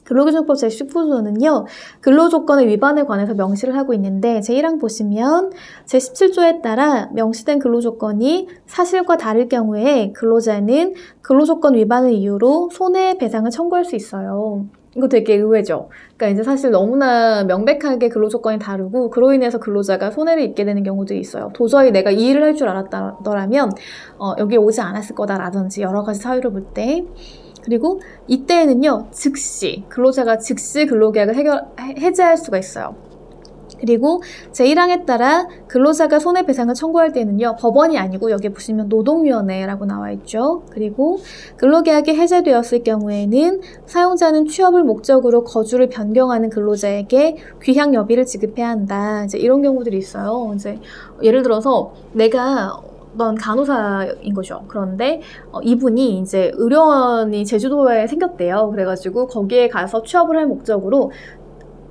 Speaker 1: 근로기준법 제19조는요. 근로조건의 위반에 관해서 명시를 하고 있는데 제1항 보시면 제17조에 따라 명시된 근로조건이 사실과 다를 경우에 근로자는 근로조건 위반을 이유로 손해배상을 청구할 수 있어요. 이거 되게 의외죠. 그러니까 이제 사실 너무나 명백하게 근로조건이 다르고 그로 인해서 근로자가 손해를 입게 되는 경우들이 있어요. 도저히 내가 이 일을 할 줄 알았더라면 여기 오지 않았을 거다라든지 여러 가지 사유를 볼 때. 그리고 이때에는요, 근로자가 즉시 근로계약을 해제할 수가 있어요. 그리고 제1항에 따라 근로자가 손해배상을 청구할 때는요, 법원이 아니고 여기 보시면 노동위원회라고 나와 있죠. 그리고 근로계약이 해제되었을 경우에는 사용자는 취업을 목적으로 거주를 변경하는 근로자에게 귀향여비를 지급해야 한다. 이제 이런 경우들이 있어요. 이제 예를 들어서 넌 간호사인 거죠. 그런데 이분이 이제 의료원이 제주도에 생겼대요. 그래가지고 거기에 가서 취업을 할 목적으로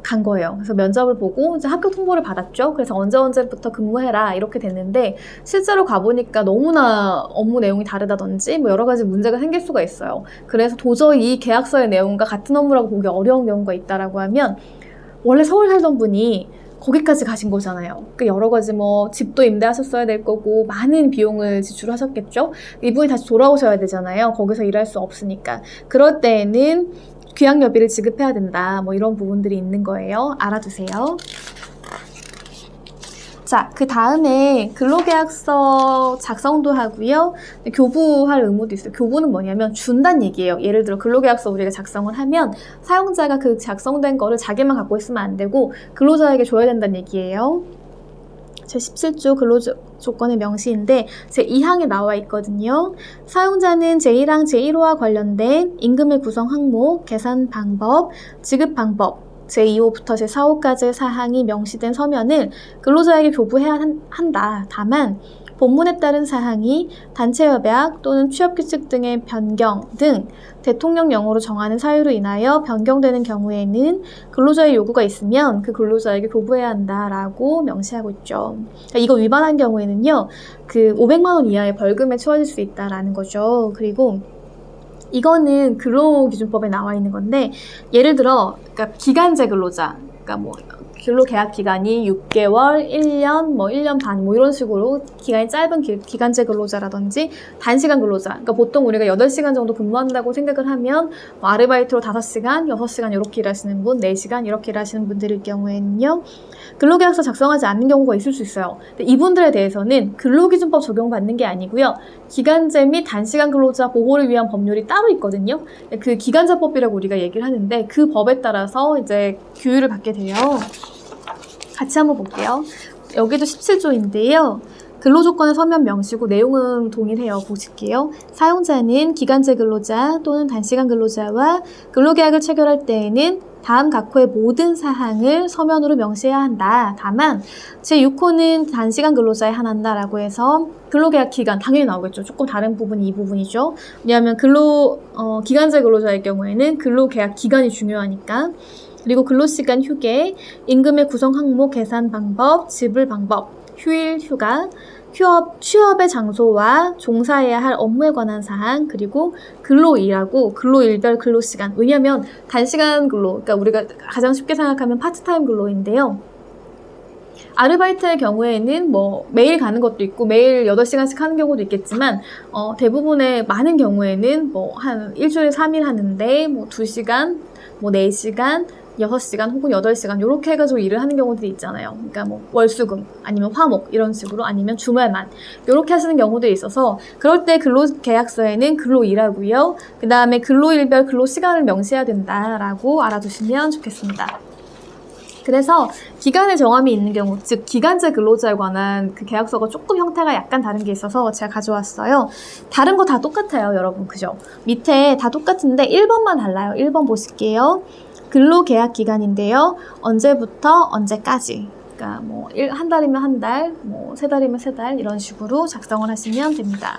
Speaker 1: 간 거예요. 그래서 면접을 보고 이제 합격 통보를 받았죠. 그래서 언제부터 근무해라 이렇게 됐는데 실제로 가보니까 너무나 업무 내용이 다르다든지 뭐 여러 가지 문제가 생길 수가 있어요. 그래서 도저히 이 계약서의 내용과 같은 업무라고 보기 어려운 경우가 있다라고 하면 원래 서울 살던 분이 거기까지 가신 거잖아요. 그 여러 가지 뭐 집도 임대하셨어야 될 거고 많은 비용을 지출하셨겠죠. 이분이 다시 돌아오셔야 되잖아요. 거기서 일할 수 없으니까. 그럴 때에는 귀향여비를 지급해야 된다. 뭐 이런 부분들이 있는 거예요. 알아두세요. 자, 그 다음에 근로계약서 작성도 하고요. 교부할 의무도 있어요. 교부는 뭐냐면 준다는 얘기예요. 예를 들어 근로계약서 우리가 작성을 하면 사용자가 그 작성된 거를 자기만 갖고 있으면 안 되고 근로자에게 줘야 된다는 얘기예요. 제17조 근로조건의 명시인데 제2항에 나와 있거든요. 사용자는 제1항 제1호와 관련된 임금의 구성 항목, 계산 방법, 지급 방법, 제2호부터 제4호까지의 사항이 명시된 서면을 근로자에게 교부해야 한다. 다만 본문에 따른 사항이 단체협약 또는 취업규칙 등의 변경 등 대통령령으로 정하는 사유로 인하여 변경되는 경우에는 근로자의 요구가 있으면 그 근로자에게 교부해야 한다라고 명시하고 있죠. 그러니까 이거 위반한 경우에는요, 그 500만 원 이하의 벌금에 처해질 수 있다라는 거죠. 그리고 이거는 근로기준법에 나와 있는 건데, 예를 들어, 그러니까 기간제 근로자, 그러니까 뭐 근로계약 기간이 6개월, 1년, 뭐 1년 반, 뭐 이런 식으로 기간이 짧은 기간제 근로자라든지 단시간 근로자. 그러니까 보통 우리가 8시간 정도 근무한다고 생각을 하면 뭐 아르바이트로 5시간, 6시간 이렇게 일하시는 분, 4시간 이렇게 일하시는 분들일 경우에는요. 근로계약서 작성하지 않는 경우가 있을 수 있어요. 근데 이분들에 대해서는 근로기준법 적용받는 게 아니고요. 기간제 및 단시간 근로자 보호를 위한 법률이 따로 있거든요. 그 기간제법이라고 우리가 얘기를 하는데 그 법에 따라서 이제 규율을 받게 돼요. 같이 한번 볼게요. 여기도 17조인데요. 근로조건의 서면 명시고 내용은 동일해요. 보실게요. 사용자는 기간제 근로자 또는 단시간 근로자와 근로계약을 체결할 때에는 다음 각호의 모든 사항을 서면으로 명시해야 한다. 다만 제6호는 단시간 근로자에 한한다라고 해서 근로계약 기간 당연히 나오겠죠. 조금 다른 부분이 이 부분이죠. 왜냐하면 기간제 근로자의 경우에는 근로계약 기간이 중요하니까. 그리고 근로시간 휴게, 임금의 구성 항목 계산 방법, 지불 방법, 휴일, 휴가, 취업의 장소와 종사해야 할 업무에 관한 사항, 그리고 근로일하고 근로일별 근로시간. 왜냐하면 단시간 근로, 그러니까 우리가 가장 쉽게 생각하면 파트타임 근로인데요. 아르바이트의 경우에는 뭐 매일 가는 것도 있고 매일 8시간씩 하는 경우도 있겠지만 대부분의 많은 경우에는 뭐 한 일주일에 3일 하는데 뭐 2시간, 뭐 4시간, 6시간 혹은 8시간 이렇게 해가지고 일을 하는 경우들이 있잖아요. 그러니까 뭐 월수금 아니면 화목 이런 식으로 아니면 주말만 이렇게 하시는 경우들이 있어서 그럴 때 근로계약서에는 근로일하고요. 그 다음에 근로일별 근로시간을 명시해야 된다라고 알아두시면 좋겠습니다. 그래서 기간의 정함이 있는 경우, 즉 기간제 근로자에 관한 그 계약서가 조금 형태가 약간 다른 게 있어서 제가 가져왔어요. 다른 거 다 똑같아요, 여러분. 그죠? 밑에 다 똑같은데 1번만 달라요. 1번 보실게요. 근로계약 기간인데요. 언제부터 언제까지. 그러니까 뭐 한 달이면 한 달, 뭐 3달이면 3달 이런 식으로 작성을 하시면 됩니다.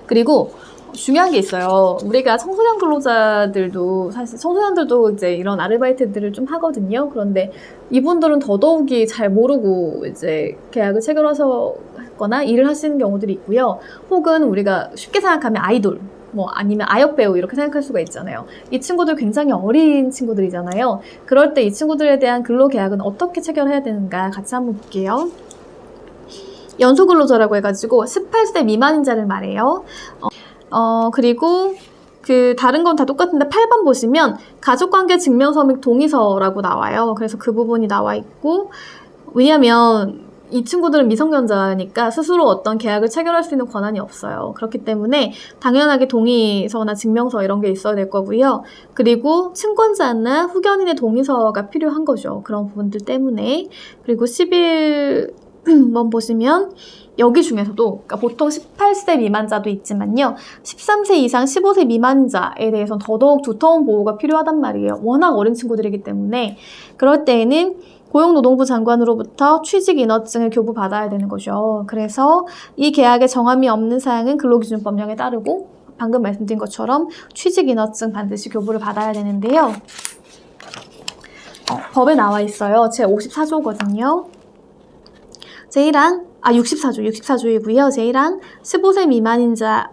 Speaker 1: 그리고 중요한 게 있어요. 우리가 청소년 근로자들도 사실 청소년들도 이제 이런 아르바이트들을 좀 하거든요. 그런데 이분들은 더더욱이 잘 모르고 이제 계약을 체결하거나 일을 하시는 경우들이 있고요. 혹은 우리가 쉽게 생각하면 아이돌, 뭐 아니면 아역배우 이렇게 생각할 수가 있잖아요. 이 친구들 굉장히 어린 친구들이잖아요. 그럴 때 이 친구들에 대한 근로계약은 어떻게 체결해야 되는가 같이 한번 볼게요. 연소근로자라고 해가지고 18세 미만인 자를 말해요. 그리고 다른 건 다 똑같은데 8번 보시면 가족관계 증명서 및 동의서라고 나와요. 그래서 그 부분이 나와 있고, 왜냐면 이 친구들은 미성년자니까 스스로 어떤 계약을 체결할 수 있는 권한이 없어요. 그렇기 때문에 당연하게 동의서나 증명서 이런 게 있어야 될 거고요. 그리고 친권자나 후견인의 동의서가 필요한 거죠. 그런 부분들 때문에. 그리고 11번 보시면 여기 중에서도 그러니까 보통 18세 미만자도 있지만요. 13세 이상 15세 미만자에 대해서는 더더욱 두터운 보호가 필요하단 말이에요. 워낙 어린 친구들이기 때문에. 그럴 때에는 고용노동부 장관으로부터 취직인허증을 교부받아야 되는 거죠. 그래서 이 계약에 정함이 없는 사항은 근로기준법령에 따르고 방금 말씀드린 것처럼 취직인허증 반드시 교부를 받아야 되는데요. 법에 나와 있어요. 제54조거든요. 제1항, 64조이고요. 제1항 15세 미만인 자는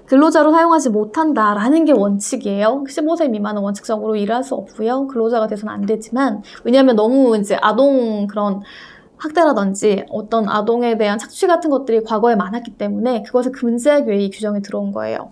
Speaker 1: 근로자로 사용하지 못한다라는 게 원칙이에요. 15세 미만은 원칙적으로 일을 할 수 없고요. 근로자가 돼서는 안 되지만, 왜냐하면 너무 이제 아동 그런 학대라든지 어떤 아동에 대한 착취 같은 것들이 과거에 많았기 때문에 그것을 금지하기 위해 이 규정이 들어온 거예요.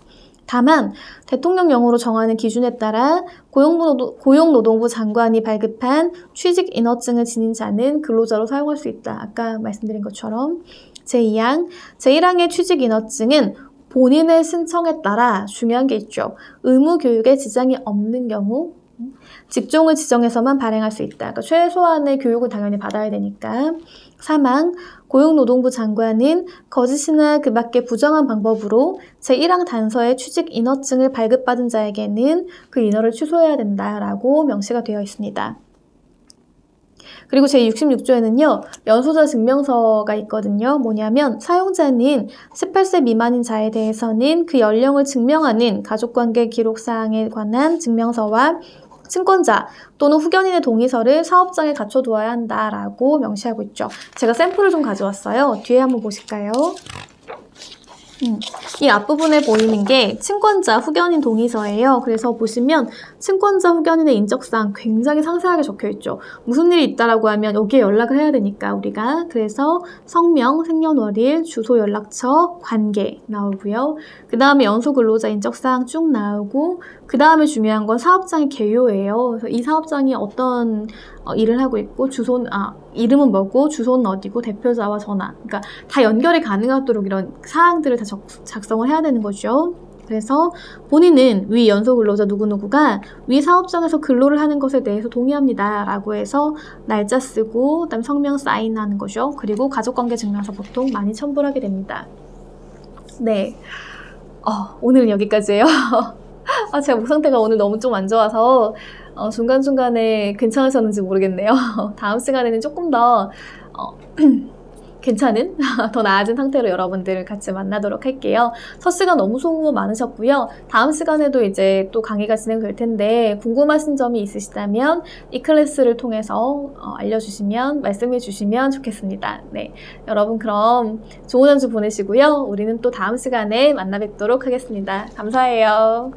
Speaker 1: 다만 대통령령으로 정하는 기준에 따라 고용노동부 장관이 발급한 취직인허증을 지닌 자는 근로자로 사용할 수 있다. 아까 말씀드린 것처럼 제2항, 제1항의 취직인허증은 본인의 신청에 따라 중요한 게 있죠. 의무교육에 지장이 없는 경우 직종을 지정해서만 발행할 수 있다. 그러니까 최소한의 교육을 당연히 받아야 되니까. 3항, 고용노동부 장관은 거짓이나 그 밖의 부정한 방법으로 제1항 단서의 취직인허증을 발급받은 자에게는 그 인허를 취소해야 된다라고 명시가 되어 있습니다. 그리고 제66조에는요. 연소자 증명서가 있거든요. 뭐냐면 사용자는 18세 미만인 자에 대해서는 그 연령을 증명하는 가족관계 기록사항에 관한 증명서와 친권자 또는 후견인의 동의서를 사업장에 갖춰두어야 한다라고 명시하고 있죠. 제가 샘플을 좀 가져왔어요. 뒤에 한번 보실까요? 이 앞부분에 보이는 게 친권자, 후견인 동의서예요. 그래서 보시면 친권자, 후견인의 인적사항 굉장히 상세하게 적혀있죠. 무슨 일이 있다라고 하면 여기에 연락을 해야 되니까 우리가. 그래서 성명, 생년월일, 주소, 연락처, 관계 나오고요. 그 다음에 연소근로자 인적사항 쭉 나오고 그 다음에 중요한 건 사업장의 개요예요. 그래서 이 사업장이 어떤 일을 하고 있고 이름은 뭐고 주소는 어디고 대표자와 전화. 그러니까 다 연결이 가능하도록 이런 사항들을 다 작성을 해야 되는 거죠. 그래서 본인은 위 연소근로자 누구누구가 위 사업장에서 근로를 하는 것에 대해서 동의합니다 라고 해서 날짜 쓰고 그다음 성명 사인하는 거죠. 그리고 가족관계증명서 보통 많이 첨부를 하게 됩니다. 네, 오늘은 여기까지예요. 제가 목 상태가 오늘 너무 좀 안 좋아서 중간중간에 괜찮으셨는지 모르겠네요. 다음 시간에는 조금 더 괜찮은, 더 나아진 상태로 여러분들 같이 만나도록 할게요. 첫 시간 너무 수고 많으셨고요. 다음 시간에도 이제 또 강의가 진행될 텐데 궁금하신 점이 있으시다면 이 클래스를 통해서 알려주시면, 말씀해 주시면 좋겠습니다. 네, 여러분 그럼 좋은 한 주 보내시고요. 우리는 또 다음 시간에 만나 뵙도록 하겠습니다. 감사해요.